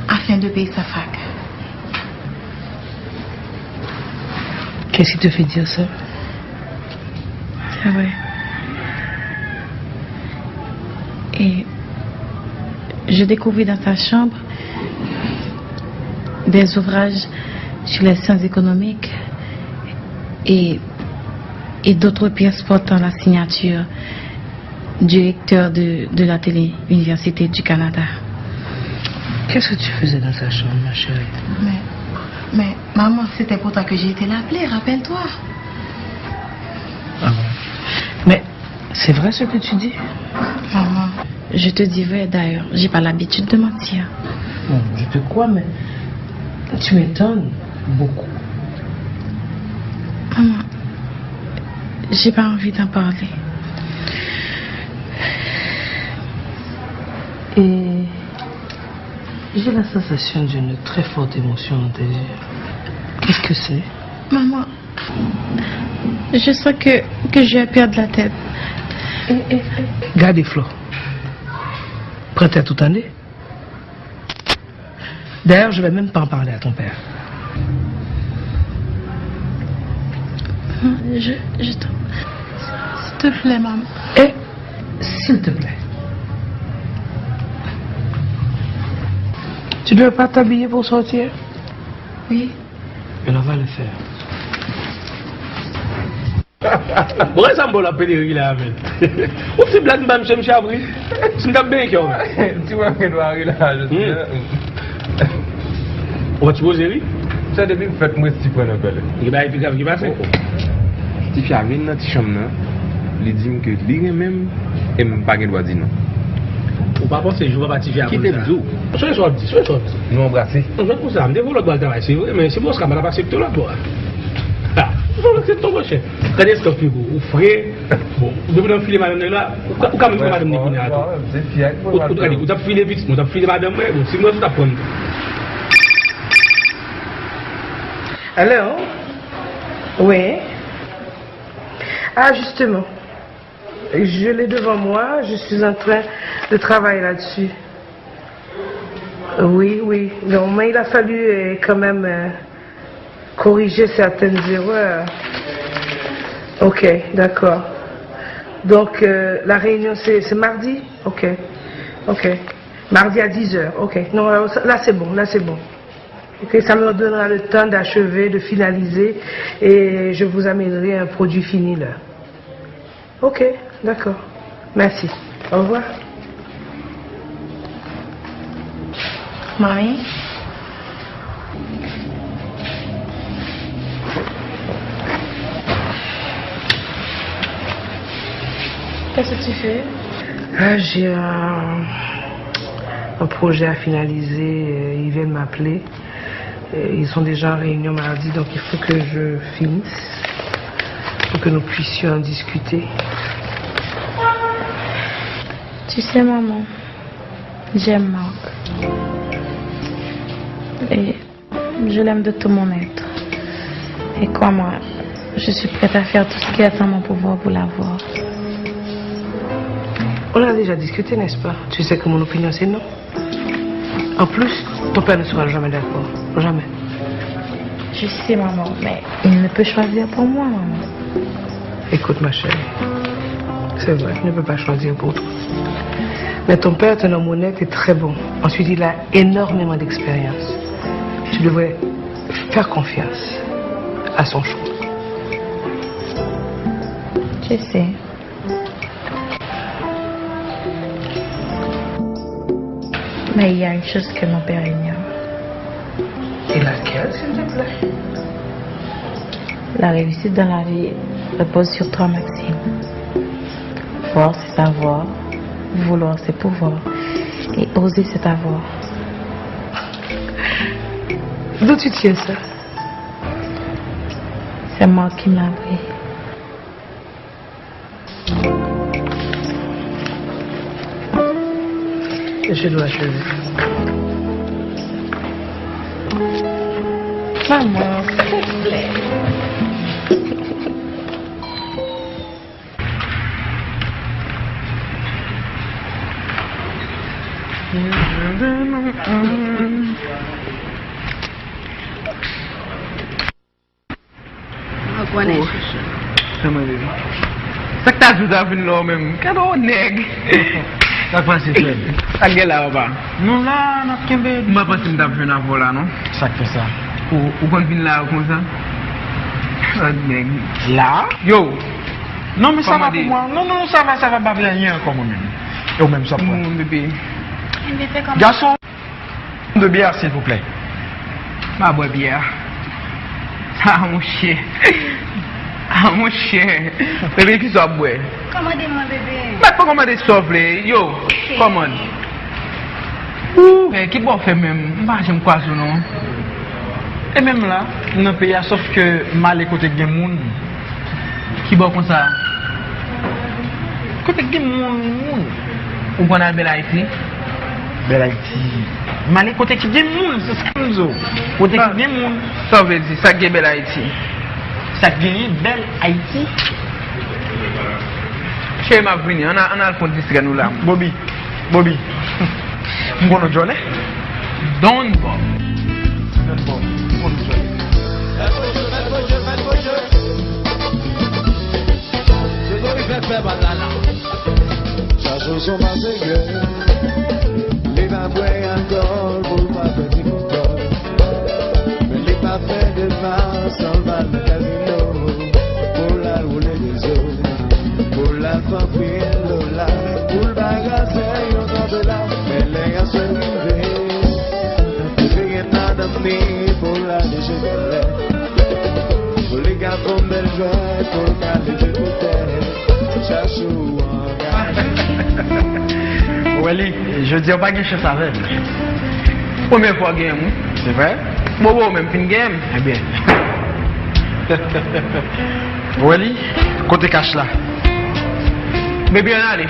afin de payer sa fac. Qu'est-ce qui te fait dire ça? C'est vrai. Et je découvris dans sa chambre des ouvrages sur les sciences économiques et d'autres pièces portant la signature du recteur de la télé-université du Canada. Qu'est-ce que tu faisais dans sa chambre, ma chérie? Mais maman, c'était pour toi que j'ai été l'appeler, rappelle-toi. Ah bon? Mais c'est vrai ce que tu dis? Maman, je te dis vrai d'ailleurs, j'ai pas l'habitude de mentir. Bon, je te crois, mais tu m'étonnes beaucoup. Maman, j'ai pas envie d'en parler. Et j'ai la sensation d'une très forte émotion dans tes yeux. Qu'est-ce que c'est? Maman, je sens que je vais perdre la tête. Garde Flo. Prends-toi toute année. D'ailleurs, je vais même pas en parler à ton père. Je t'en... S'il te plaît, maman. Et s'il te plaît. Tu ne veux pas t'habiller pour sortir? Oui. Alors on va le faire. Bon, ça me va la pédérie là, avec. Ou c'est blague, je me suis abri. C'est une bien qui Tu vois que doit arriver là, je sais. On va te poser, oui? Ça depuis que faites moi si point appel. Il va être grave qui passe. Si tu arrives dans cette chambre là, il dit que lui même et même pas qu'il doit dire non. Ou pas penser je vais pas tirer Qui t'es bizou? Je suis sorti, je suis sorti. Nous embrasser. On va pour ça, me dévoile le travail, c'est vrai, mais c'est bon, ça m'a passé tout là toi. Ah, c'est ton prochain. Quand est-ce que tu ou frère? Bon, vous devez filer madame là. Ou quand même madame Nicolas. C'est fier. Ou t'as filé vite, ou t'as filé madame moi, si moi je t'apprends. Alors? Oui. Ah, justement. Je l'ai devant moi, je suis en train de travailler là-dessus. Oui. Non, mais il a fallu quand même corriger certaines erreurs. Ok, d'accord. Donc, la réunion, c'est mardi? Ok. Mardi à 10h. Ok. Non, là, c'est bon. Ok, ça me donnera le temps d'achever, de finaliser, et je vous amènerai un produit fini là. Ok, d'accord. Merci. Au revoir. Mamie? Qu'est-ce que tu fais? J'ai un projet à finaliser. Ils viennent m'appeler. Ils sont déjà en réunion mardi, donc il faut que je finisse. Pour que nous puissions en discuter. Tu sais, maman, j'aime Marc. Et je l'aime de tout mon être. Et crois-moi, je suis prête à faire tout ce qui est en mon pouvoir pour l'avoir. On a déjà discuté, n'est-ce pas? Tu sais que mon opinion, c'est non. En plus, ton père ne sera jamais d'accord. Jamais. Je sais, maman, mais il ne peut choisir pour moi, maman. Écoute, ma chérie. C'est vrai, il ne peut pas choisir pour toi. Mais ton père est un homme honnête et très bon. Ensuite, il a énormément d'expérience. Tu devrais faire confiance à son choix. Je sais. Mais il y a une chose que mon père ignore. Et laquelle, s'il te plaît? La réussite dans la vie repose sur 3 maximes. Voir, c'est savoir. Vouloir, c'est pouvoir. Et oser, c'est avoir. D'où tu tiens ça? C'est moi qui m'a appris. Je dois achever. Maman, s'il te plaît. Ça que t'as tout à fait là même. Cadeau nègre. Ça passe fait. Ça gueule là bas. Non là, n'a kembe. Moi pas si m't'a fait na vola non. Ça fait ça. Ou qu'on vient là comme ça. Ça nègre. Là? Yo. Non mais ça va pour moi. Non, ça va pas rien comme moi même. Et même ça pour. Mon bébé. Garçon, de bière s'il vous plaît. Ma boire bière. Ah mon chien. Ah mon chien. Bébé qui soit boire. Commandez-moi bébé. Pas commander souffle. Yo, commande. Mais qui bon fait même, pas j'aime quoi ça non. Et même là, nous payons sauf que mal écouté gen moun. Qui bon comme ça. Côté gen moun. Ou qu'on a belle Haïti. Belle Haïti. Mal écouté qui gen moun, c'est ça nous zo. Côté qui gen moun. Ça veut dire ça qui belle Haïti. Ça gagne belle Haïti. Chez ma venue, on a le compte district nous là. Bobby. M'gono jolé? Don Bob. Wally, je dis pas que je savais. Première fois game. C'est vrai? Bon, même fin game. Eh bien. Wally, côté cash là. Mais bien allez.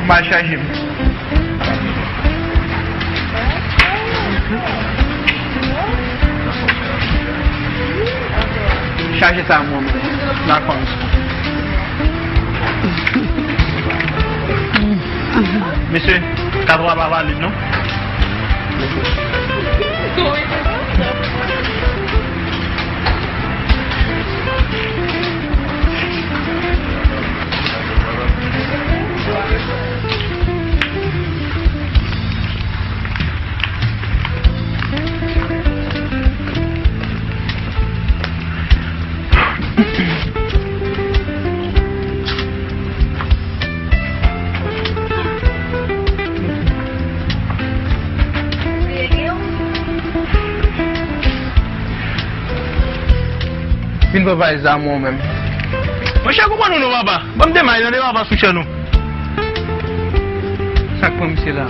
Bah charger. Chargez ça moi. D'accord. Monsieur, t'as droit à avoir libre, non? Une fois pas les amours même. Moi je comprends nous papa. Bon demain il va pas soucher nous. Ça comme c'est là.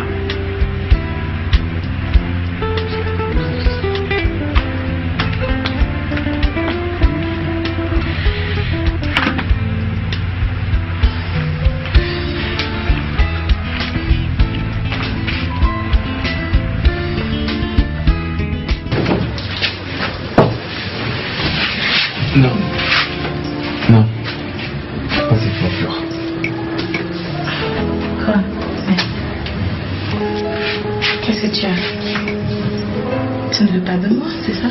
Non. Pas cette fois, Fleur. Quoi? Qu'est-ce que tu as? Tu ne veux pas de moi, c'est ça?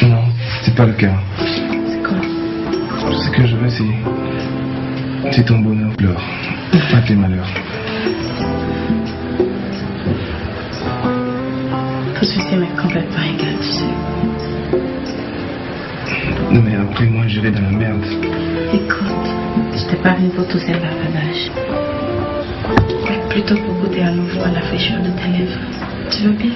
Non, c'est pas le cas. C'est quoi? Ce que je veux, c'est ton bonheur, Fleur. Pas tes malheurs. Tout ceci m'est complètement égal, tu sais. Non mais après moi j'irai dans la merde. Écoute, je t'ai pas venu pour tous ces bavardages. plutôt pour goûter à nouveau à la fraîcheur de tes lèvres. Tu veux bien?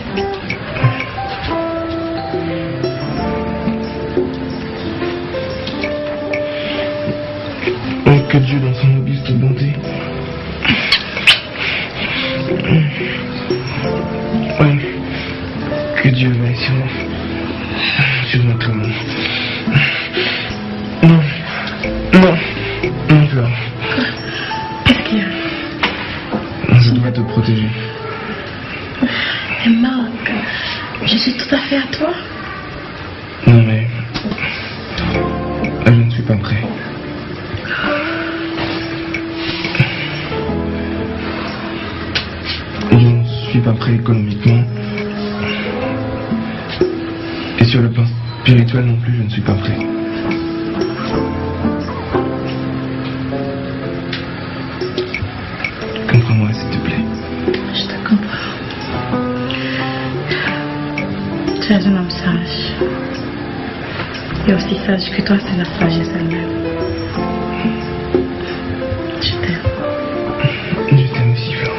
Que Dieu dans son auguste bonté. Oui. Que Dieu veille sur notre monde. Non. Fleur. Qu'est-ce qu'il y a? Je dois te protéger. Mais Marc, je suis tout à fait à toi. Non mais... je ne suis pas prêt. Je ne suis pas prêt économiquement. Et sur le plan spirituel non plus, je ne suis pas prêt. Comprends-moi, s'il te plaît. Je te comprends. Tu es un homme sage. Et aussi sage que toi, c'est la sagesse elle-même. Je t'aime. Je t'aime aussi, Fleur.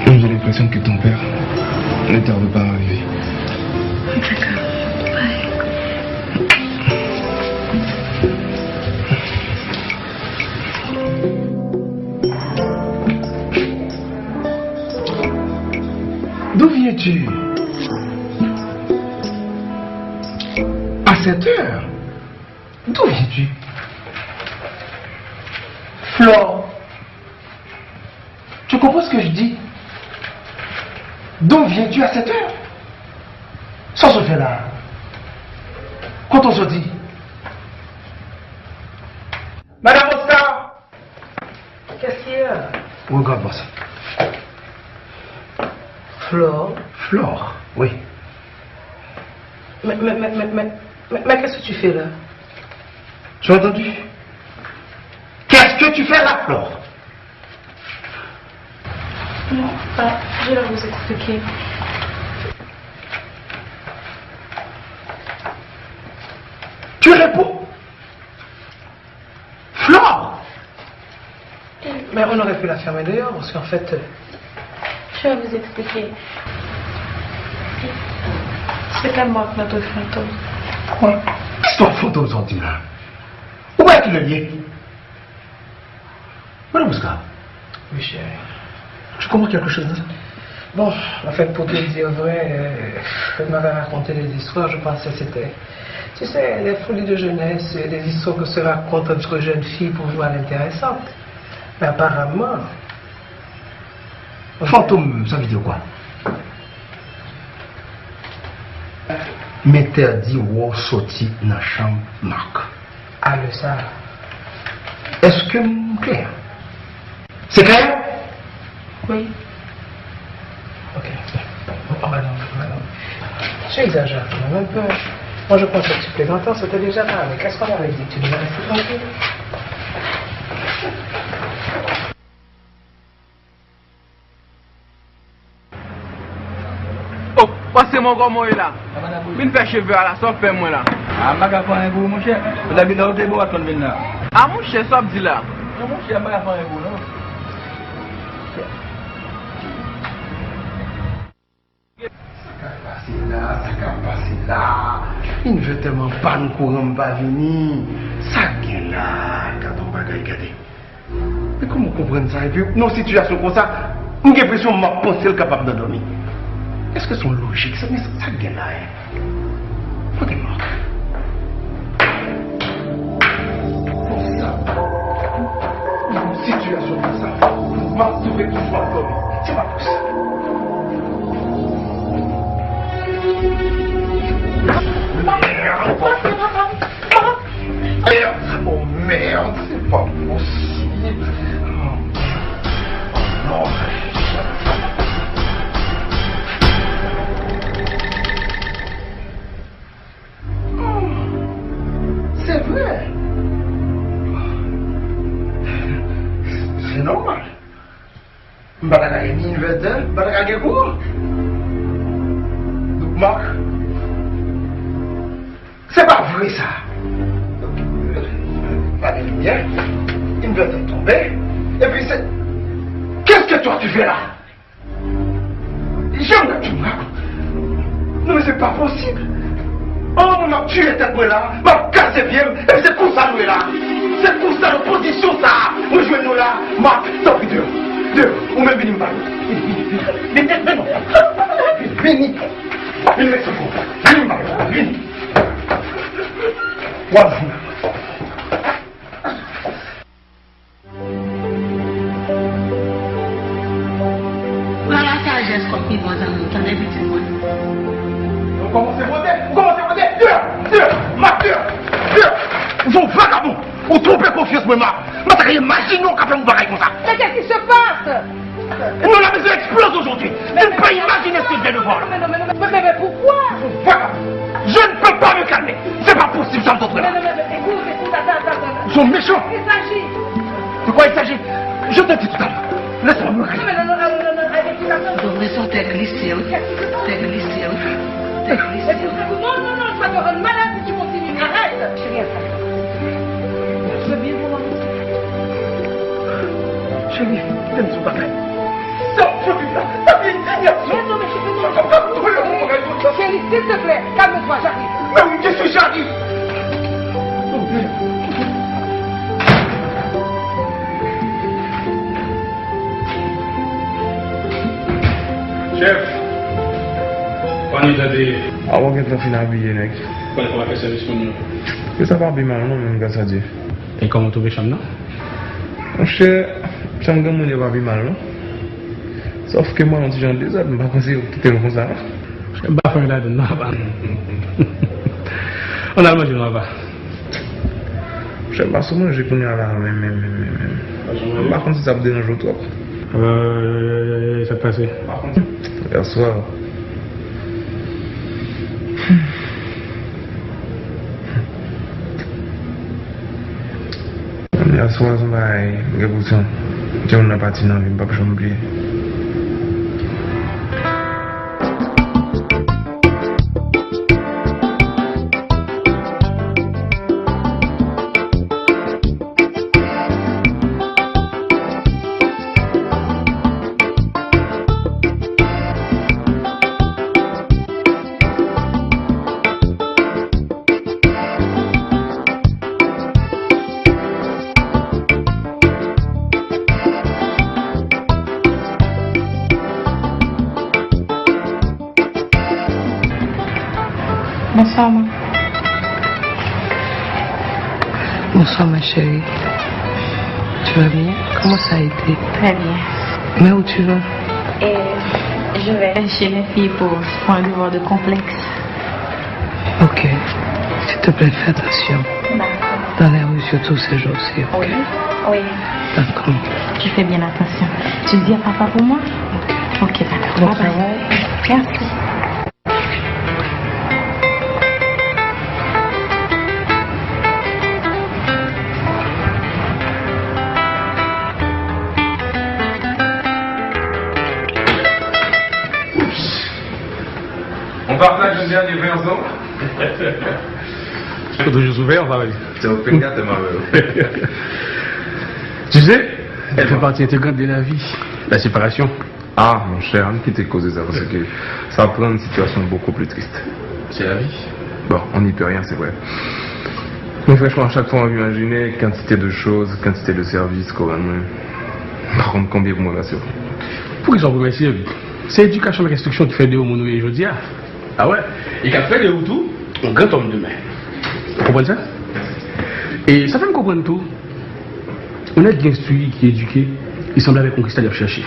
J'ai l'impression que ton père ne tarde pas à arriver. D'accord. Bye. D'où viens-tu? À cette heure? D'où viens-tu? Flore, tu comprends ce que je dis? D'où viens-tu à cette heure? Ça se fait là. Quand on se dit? Madame Oscar! Qu'est-ce qu'il y a? Regarde-moi ça. Flore. Flore, oui. Mais qu'est-ce que tu fais là? Tu as entendu? Qu'est-ce que tu fais là, Flore? Non, je vais vous expliquer. Tu réponds? Flore! Mais on aurait pu la fermer dehors, parce qu'en fait... Je vais vous expliquer. C'est à moi que notre fantôme. Quoi? Qu'est-ce que ton fantôme sont-ils là? Où est-il le lié? Madame Oscar. Oui, chérie. Tu comprends quelque chose de ça? Bon, en fait, pour te dire vrai, elle m'avait raconté des histoires, je pensais que c'était... Tu sais, les folies de jeunesse, des histoires que se racontent entre jeunes filles pour voir l'intéressantes. Mais apparemment... Fantôme, ça veut dire quoi? M'interdit ou sorti dans la chambre Marc. Ah, le ça. Est-ce que c'est clair? C'est clair? Oui. Ok. Oh, madame. J'exagère quand même un peu. Moi, je pensais que tu plaisantais, c'était déjà là. Mais qu'est-ce qu'on avait dit? Tu devais rester tranquille. Oh, passez-moi comme moi là. Vine faire cheveux là, sauf faire moi là. Ah, ma gaffe un bout, mon cher. Vous avez là où t'es beau à ton venir là. Ah, mon cher, sauf dit là. Non, mon cher, ma gaffe un bout, non. Ça va passer là. Il ne veut tellement pas nous courir, pas venir. Ça vient là, quand on va regarder. Mais comment comprendre ça? Et puis, dans une situation comme ça, j'ai l'impression que ma pensée est capable de dormir. Est-ce que c'est logique? Ça vient là. Faut des morts. Dans une situation comme ça, je m'assurer que tu sois dormi. C'est pas possible. Merde! Oh merde, c'est pas possible. Oh non. C'est vrai. C'est normal. Mbadaka est une vedette, Mbadaka est quoi? Marc, c'est pas vrai ça. Pas de lumière. une doit être tombée. Et puis c'est... Qu'est-ce que toi tu fais là? J'aime la tu me racontes. Non mais c'est pas possible. Oh, on m'a tué cette fois là, m'a cassé bien, et puis c'est pour ça nous est là. C'est pour ça l'opposition ça. Nous jouons nous là, Marc, t'as pris deux, ou même venez me parler. Mais non. Venez me secouer. Venez me parler, venez. Voilà. Voilà ça, j'ai ce qu'on peut voir dans le temps d'habitude. Vous commencez à voter, deux. Vous vagabonds, vous trompez confiance, moi, mais t'as imaginé qu'on fait un pareil comme ça. Mais qu'est-ce qui se passe? Non, la maison explose aujourd'hui. Je ne peux pas imaginer ce que je viens de voir là. Mais pourquoi? Voilà. Je ne peux pas me calmer. C'est pas possible, ça me donne là. Mais écoute, attends. Ils sont méchants. Il s'agit. De quoi il s'agit? Je te dis tout à l'heure. Laisse-moi me calmer. Vous devrez sortir glisser. Non, tu vas te rendre malade si tu continues. Arrête. Je rien faire. Je veux bien voir. Chérie, t'aimes son bagaille. Non, je vis là. T'as une indignation. Non, mais chérie, s'il te plaît, calme-toi, j'arrive. Mais oui, qu'est-ce que j'arrive? Chef, on est dans des... Avant que tu finisses habillé, mec. Quoi, on va faire service pour nous? Que ça va bien mal, non, même quand ça dit. Et comment trouver chambre, non? Mon cher, chambre de mon va bien mal, non? Sauf que moi, on dit j'en ai déjà, je ne vais pas penser au quitter le comme ça. Je ne vais pas faire là, non, on a le mangé, non, va. Je ne sais pas souvent, j'ai connu là, mais. Par contre, si ça me dérange trop. Ça te passe. Par contre, hier soir. Hier soir, je vais vous dire qu'on n'a pas de temps, je ne vais pas oublier. Bonsoir, maman. Bonsoir, ma chérie. Tu vas bien? Comment ça a été? Très bien. Mais où tu vas? Et je vais chez les filles pour un devoir de complexe. Ok. S'il te plaît, fais attention. D'accord. Dans les rues, surtout ces jours-ci, ok? Oui. D'accord. Tu fais bien attention. Tu le dis à papa pour moi? Ok, d'accord. Bon travail. Merci. On partage le dernier verso. Faut toujours ouvert, ça va. C'est au pénat de ma Tu sais, elle fait partie intégrante de la vie, la séparation. Ah, mon cher, on quitte causer ça parce que ça prend une situation beaucoup plus triste. C'est la vie. Bon, on n'y peut rien, c'est vrai. Mais franchement, à chaque fois, on imagine quantité de choses, quantité de services qu'on va nous. Par contre, combien vous m'avez assuré? Pour qu'ils soient progressifs, c'est l'éducation et la restriction qui fait de mon et aujourd'hui. Ah ouais? Et qu'après de tout, on grand homme demain. Vous comprenez ça? Et ça fait me comprendre tout. On est bien instruit, qui est éduqué, il semble avec conquista de chercher.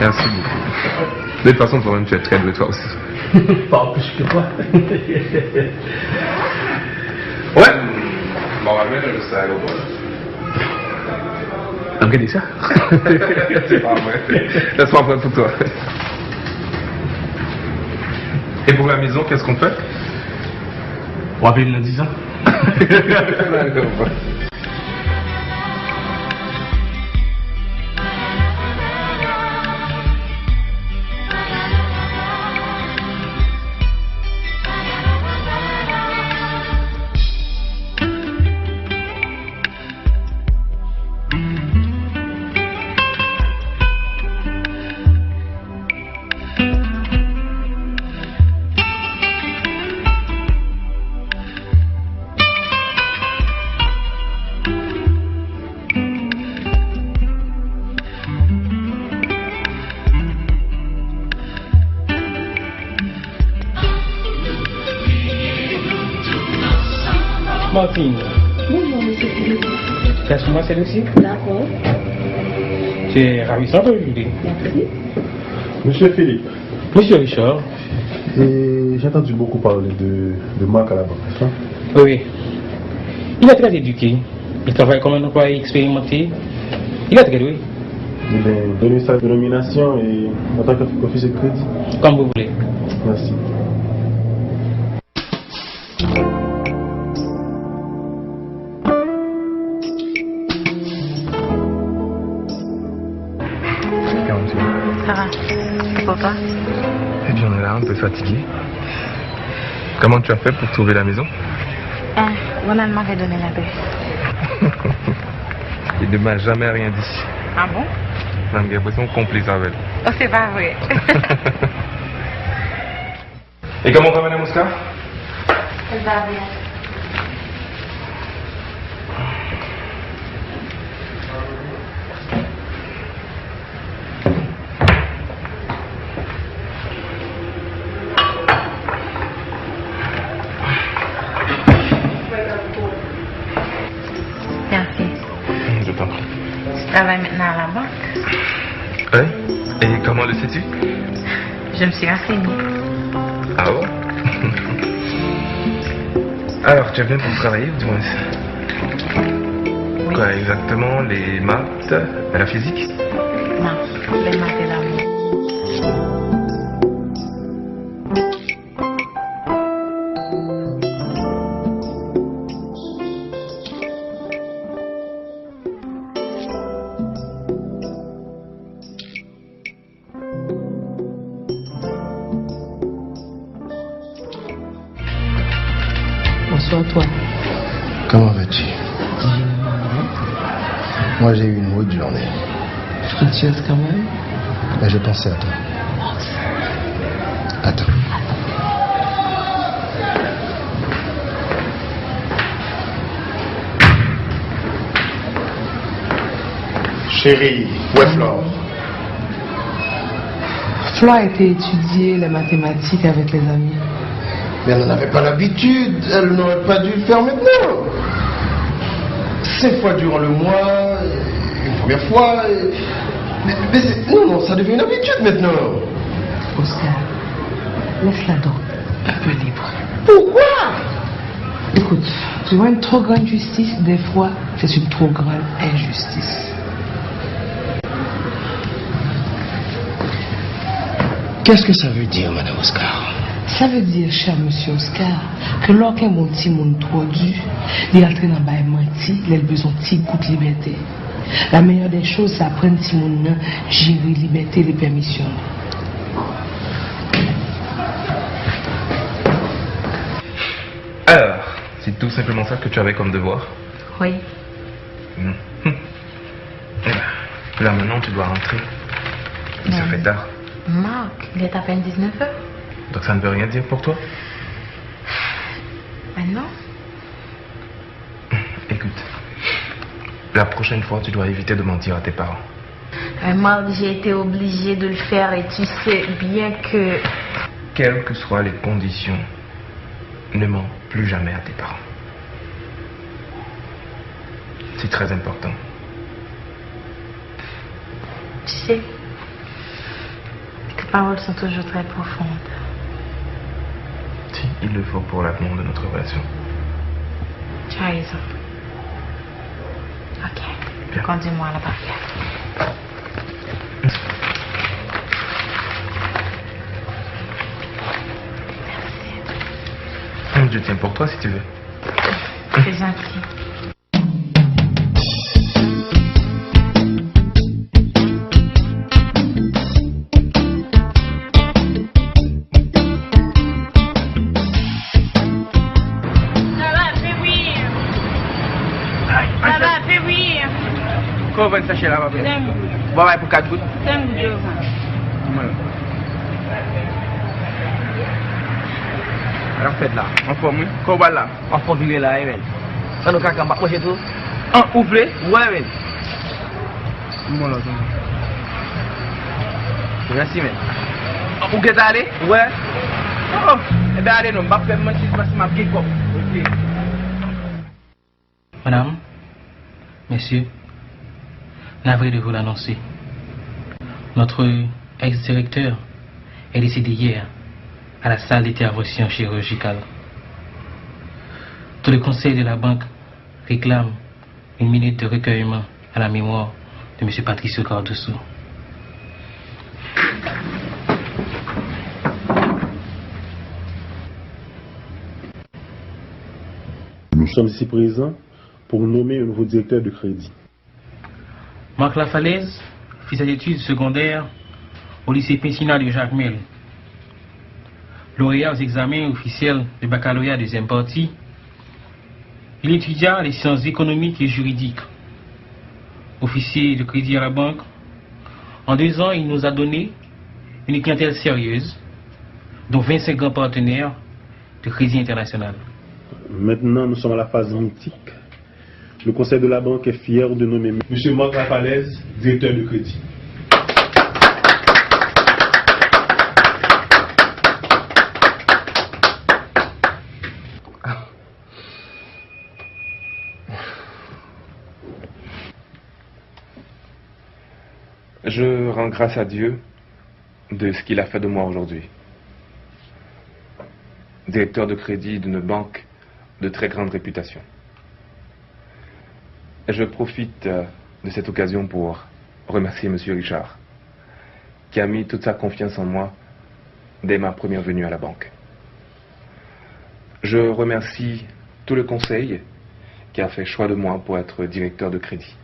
Merci beaucoup. De toute façon, toi-même, tu es très doué, toi aussi. Pas plus que toi. Ouais. Bon, on va mettre le sac au bol. Regardez ça. C'est pas vrai. Laisse-moi prendre pour toi. Et pour la maison, qu'est-ce qu'on fait? On va payer le 10 ans. Martine. Bonjour, monsieur Philippe. Laisse-moi c'est aussi. D'accord. C'est ravissant aujourd'hui. Merci. Monsieur Philippe. Monsieur Richard. Et j'ai entendu beaucoup parler de Marc à la banque, n'est-ce pas? Oui. Il est très éduqué. Il travaille comme un employé expérimenté. Il est très doué. Eh bien, donnez sa dénomination et en tant qu'officier de crédit. Comme vous voulez. Merci. Ça va. Papa? Eh bien, on est là, un peu fatigué. Comment tu as fait pour trouver la maison? Ronald m'avait donné la paix. Il ne m'a jamais rien dit. Ah bon? J'ai l'impression complice avec. Oh, c'est pas vrai. Et comment va Madame Oscar? Elle va bien. Merci. Je t'en prie. Je travaille maintenant à la banque. Oui? Et comment le sais-tu? Je me suis renseignée. Ah bon? Alors, tu viens pour travailler ou du moins? Oui. Quoi exactement? Les maths? La physique? Non, les maths et l'amour. Bonsoir toi. Comment vas-tu? Moi j'ai eu une mauvaise journée. Fructueuse quand même. Mais je pensais à toi. Attends. Chérie, où est Flore? Flore a été étudier les mathématiques avec les amis. Mais elle n'en avait pas l'habitude, elle n'aurait pas dû le faire maintenant. 5 fois durant le mois, une première fois. Non, ça devient une habitude maintenant. Oscar, laisse-la donc un peu libre. Pourquoi? Écoute, tu vois une trop grande justice, des fois, c'est une trop grande injustice. Qu'est-ce que ça veut dire, Madame Oscar? Ça veut dire, cher monsieur Oscar, que lorsqu'un bon petit monde trop dur, il entre dans le bail menti, il a besoin de petit coup de liberté. La meilleure des choses, c'est apprendre petit monde à gérer liberté et les permissions. Alors, c'est tout simplement ça que tu avais comme devoir? Oui. Là maintenant, tu dois rentrer. Il se fait tard. Marc, il est à peine 19 heures. Donc ça ne veut rien dire pour toi? Ben non. Écoute, la prochaine fois, tu dois éviter de mentir à tes parents. Marc, j'ai été obligée de le faire et tu sais bien que... Quelles que soient les conditions, ne mens plus jamais à tes parents. C'est très important. Tu sais, tes paroles sont toujours très profondes. Si, il le faut pour l'avenir de notre relation. Tu as raison. Ok. Bien. Conduis-moi à la barrière. Je tiens pour toi si tu veux. C'est gentil. Kau vend sachet là, papa. Bon, pour 4 gouttes. 5 gouttes. Voilà. Alors faites là, on forme, qu'on va là. On forme virer là, Evel. On nous caca, on va tout. On ouvre, ouais, Evel. Bon là, merci, mais. Où est-ce allé? Ouais. Oh, et bien allez, non, je vais faire mon petit, je vais faire ma petite coupe. Ok. Madame, messieurs, navré de vous l'annoncer. Notre ex-directeur est décédé hier à la salle d'intervention chirurgicale. Tout le conseil de la banque réclame une minute de recueillement à la mémoire de M. Patricio Cardoso. Nous sommes ici présents pour nommer un nouveau directeur de crédit. Marc Lafalaise fit ses études secondaires au lycée Pincina de Jacmel. Lauréat aux examens officiels de baccalauréat deuxième partie, il étudia les sciences économiques et juridiques. Officier de crédit à la banque, en 2 ans, il nous a donné une clientèle sérieuse, dont 25 grands partenaires de crédit international. Maintenant, nous sommes à la phase mythique. Le conseil de la banque est fier de nommer M. Marc Lafalaise, directeur de crédit. Je rends grâce à Dieu de ce qu'il a fait de moi aujourd'hui. Directeur de crédit d'une banque de très grande réputation. Je profite de cette occasion pour remercier M. Richard, qui a mis toute sa confiance en moi dès ma première venue à la banque. Je remercie tout le conseil qui a fait choix de moi pour être directeur de crédit.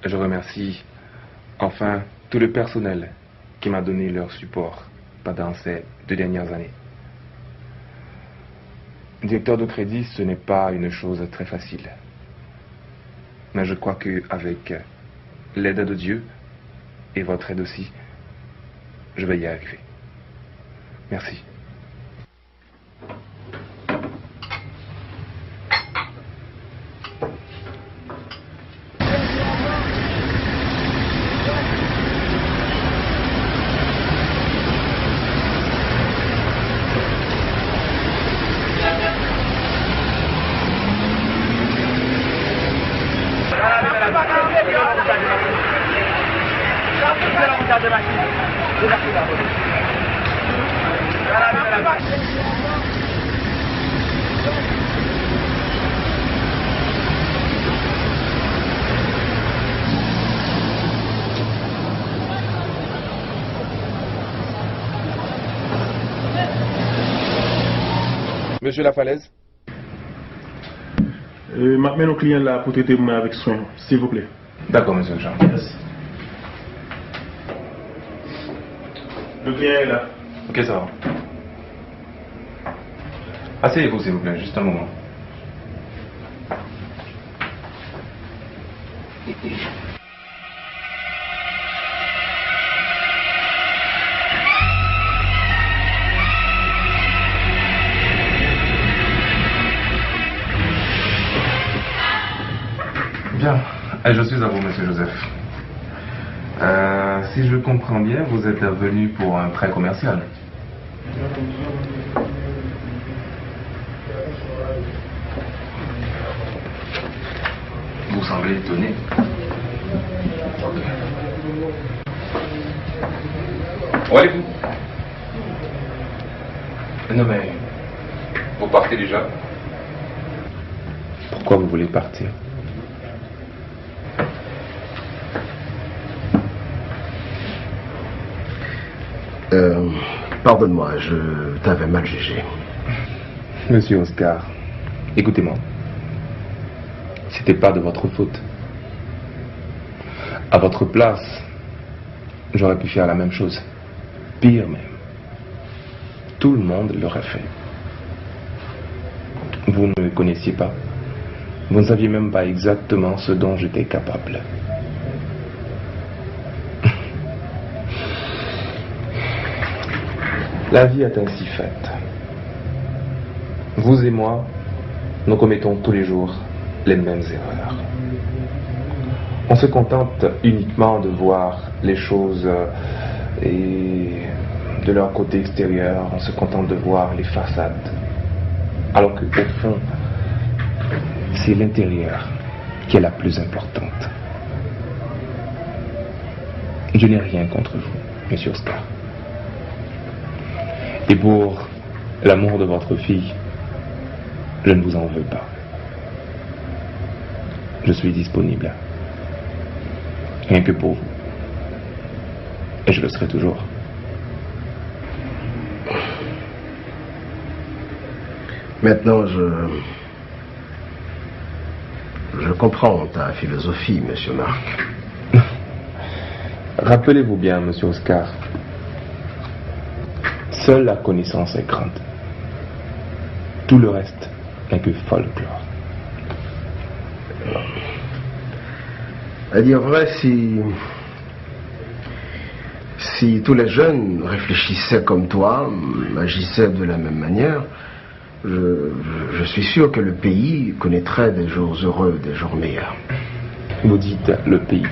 Je remercie enfin tout le personnel qui m'a donné leur support pendant ces 2 dernières années. Directeur de crédit, ce n'est pas une chose très facile. Mais je crois qu'avec l'aide de Dieu et votre aide aussi, je vais y arriver. Merci. Monsieur Lafalaise. M'amène au client là pour traiter moi avec soin, s'il vous plaît. D'accord, monsieur Jean. Merci. Le client est là. Ok, ça va. Asseyez-vous, s'il vous plaît, juste un moment. Bien, je suis à vous, monsieur Joseph. Si je comprends bien, vous êtes venu pour un prêt commercial. Vous semblez étonné. Où allez-vous? Non mais, vous partez déjà? Pourquoi vous voulez partir? Pardonne-moi, je t'avais mal jugé. Monsieur Oscar, écoutez-moi. C'était pas de votre faute. À votre place, j'aurais pu faire la même chose. Pire même. Tout le monde l'aurait fait. Vous ne me connaissiez pas. Vous ne saviez même pas exactement ce dont j'étais capable. La vie est ainsi faite. Vous et moi, nous commettons tous les jours les mêmes erreurs. On se contente uniquement de voir les choses et de leur côté extérieur, on se contente de voir les façades. Alors qu'au fond, c'est l'intérieur qui est la plus importante. Je n'ai rien contre vous, monsieur Oscar. Et pour l'amour de votre fille, je ne vous en veux pas. Je suis disponible. Rien que pour vous. Et je le serai toujours. Maintenant, je comprends ta philosophie, monsieur Marc. Rappelez-vous bien, monsieur Oscar, seule la connaissance est grande. Tout le reste n'est que folklore. À dire vrai, si tous les jeunes réfléchissaient comme toi, agissaient de la même manière, je suis sûr que le pays connaîtrait des jours heureux, des jours meilleurs. Vous dites le pays.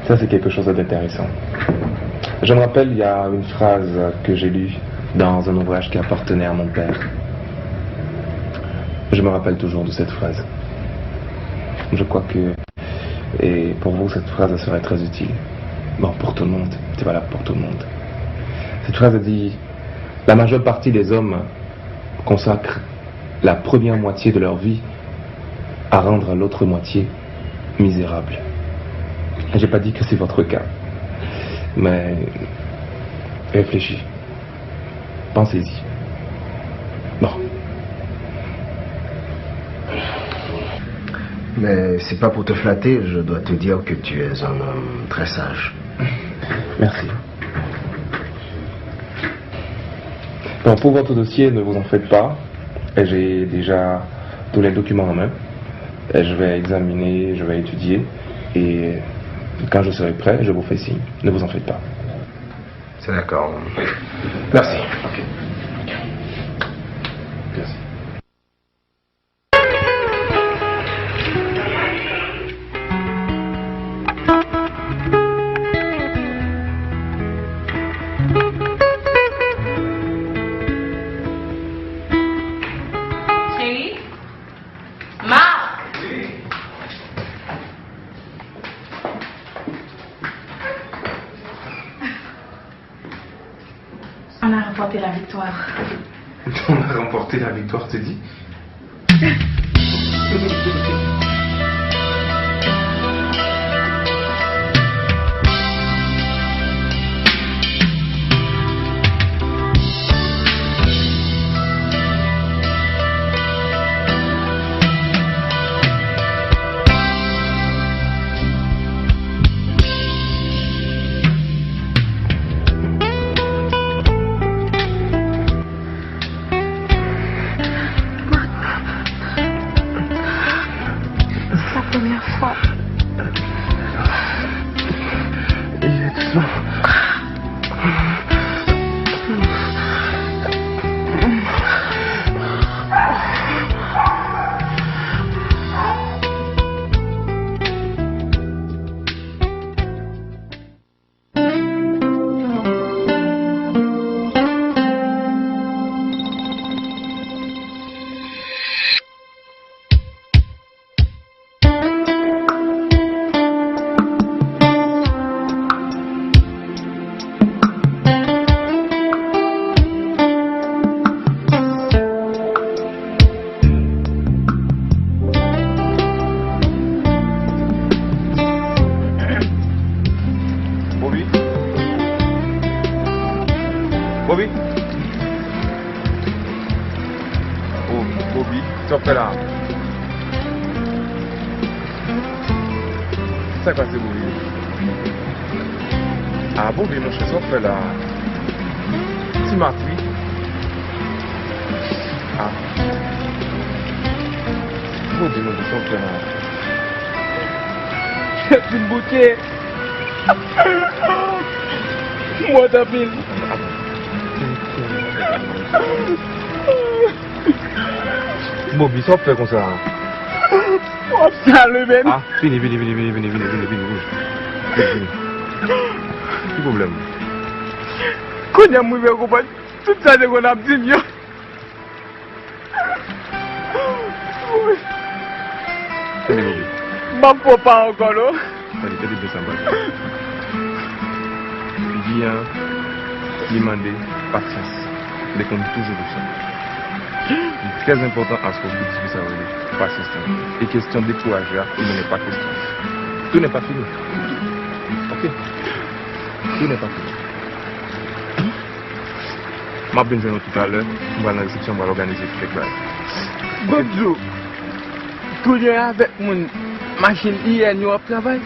Ça, c'est quelque chose d'intéressant. Je me rappelle, il y a une phrase que j'ai lue dans un ouvrage qui appartenait à mon père. Je me rappelle toujours de cette phrase. Je crois que, et pour vous, cette phrase serait très utile. Bon, pour tout le monde, c'est valable pour tout le monde. Cette phrase dit: la majeure partie des hommes consacrent la première moitié de leur vie à rendre l'autre moitié misérable. Je n'ai pas dit que c'est votre cas, mais réfléchis, pensez-y. Bon. Mais c'est pas pour te flatter, je dois te dire que tu es un homme très sage. Merci. Bon, pour votre dossier, ne vous en faites pas. J'ai déjà tous les documents en main. Et je vais examiner, je vais étudier. Et quand je serai prêt, je vous fais signe. Ne vous en faites pas. C'est d'accord. Merci. Merci. On a remporté la victoire. On a remporté la victoire, tu dis? Bobby? Oh, Bobby, tu fais là. Ça quoi c'est Bobby? Ah Bobby, mon cher, tu fais là. Tu m'as pris. Ah. Bobby, mon cher, tu fais là. C'est une bouquet. Moi t'appelle. Bobby, ça fait comme ça. Oh, salut, Ben. Ah, fini. Quel problème? Quand il y a un mauvais combat, tout ça, c'est qu'on a dit mieux. C'est bien. Bon, papa encore là. Allez, t'as dit ça, il demander patience. Les comptes toujours de ça. C'est très important à ce que vous dites ça, patience. Et question de découragé, il n'est pas question. Tout n'est pas fini. Ok? Tout n'est pas fini. Je vais venir tout à l'heure, on va dans la réception, on va organiser tout le travail. Bonjour. Tu es avec mon machine hier, nous avons travaillé?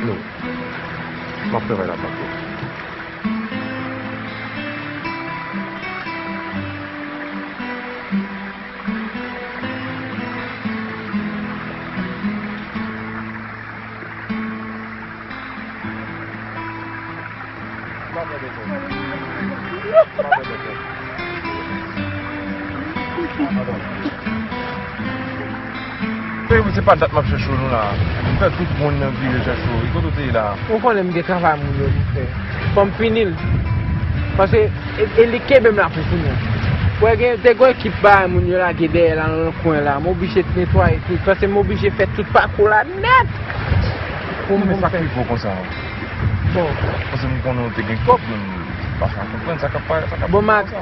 Non. Je vais travailler là-bas. C'est pas date marché chaud là. On fait tout le monde qui est chaud. Il faut tout là. On connaît des travail mon frère. Comme finir. Parce que l'équipe même là pour finir. Ouais, des gars qui ba mon là qui derrière là dans le coin là, m'obligé de nettoyer tout parce que m'obligé faire tout parcours là net. Pour me faire faut comme ça. Bon, parce que mon connaît technique pas comprendre ça capable. Bon Max,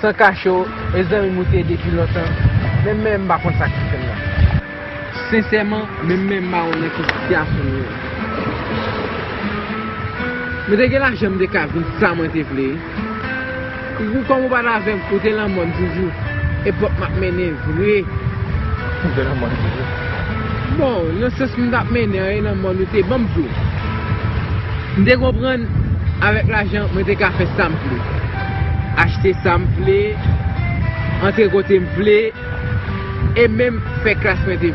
sans cachot, les amis monter depuis longtemps. Même pas comme ça qui fait là. Sincèrement, même pas on est en situation. Mais dès que là j'aime des cas, ça m'a été plaît. Vous comme vous parlez avec côté la monde toujours et pour m'amener vrai. De la monde toujours. Bon, le sens que m'amener la monde était bon jour. Dès qu'on prend avec l'argent, moi j'ai qu'à faire ça me plaît. Acheter ça me plaît, entrer côté me plaît. Et même faire classe me plaît.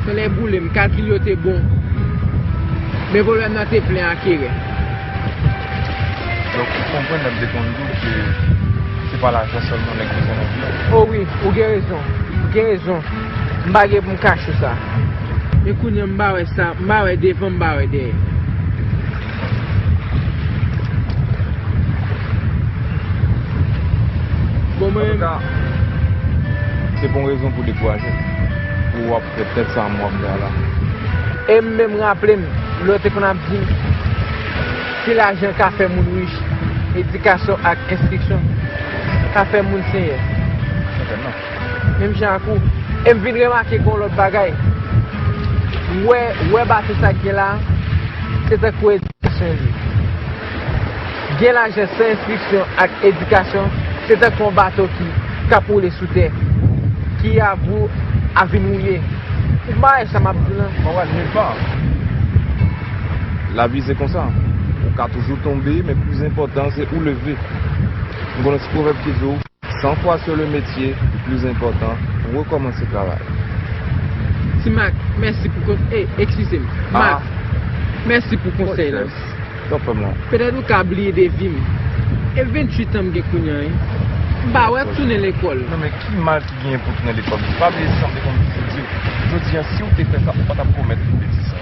Sur les boulets, me calculer était bon. Mais vous l'avez noté plein à acquérir. Donc, vous comprenez que c'est pas l'argent seulement les besoins. Oh oui, vous avez raison. Vous avez raison. Je ne vais pas me cacher ça. Écoute, je ne vais pas ça. Je vais devant, je vais derrière. Bon, mais... C'est bonne raison pour décourager. Ou après, peut-être ça, moi, là. Et même rappeler, l'autre qu'on a dit, c'est l'argent qu'a fait mon riche, éducation et instruction, qu'a fait mon seigneur. Même Jean-Kou, et je viens remarquer qu'on l'autre bagaille. Ouais, bah c'est ça qui est là, c'est un coup d'éducation. Bien l'argent sans instruction et éducation, c'est un combat qui a pour les sous-terre, qui avoue à venir. Bah, ça m'a dit là. La vie c'est comme ça. On peut toujours tomber, mais plus important c'est où lever. On a un proverbe qui dit 100 fois sur le métier, le plus important, pour recommencer le travail. Si Mac, merci pour conseil. Excusez-moi. Mac, merci pour le conseil là. Non problème. Peut-être que oublié des vies. Et 28 ans que je bah ouais, tourner l'école. Non mais qui mal qui vient pour tourner l'école? Pas oublier ça comme je dis, si on te fait ça, on va te promettre une bêtise.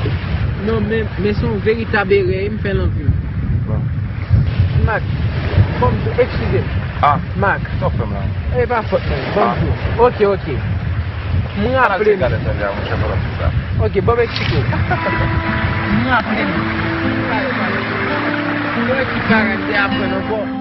Non mais son véritable erreur, il me fait l'envie. Mac, comme excusez. Ah, Mac. Non problème. Eh pas faute. Bonjour. Ok. Moi appelé. Ok, bon Mexico. Moi appelé. Qui garantit après non bon.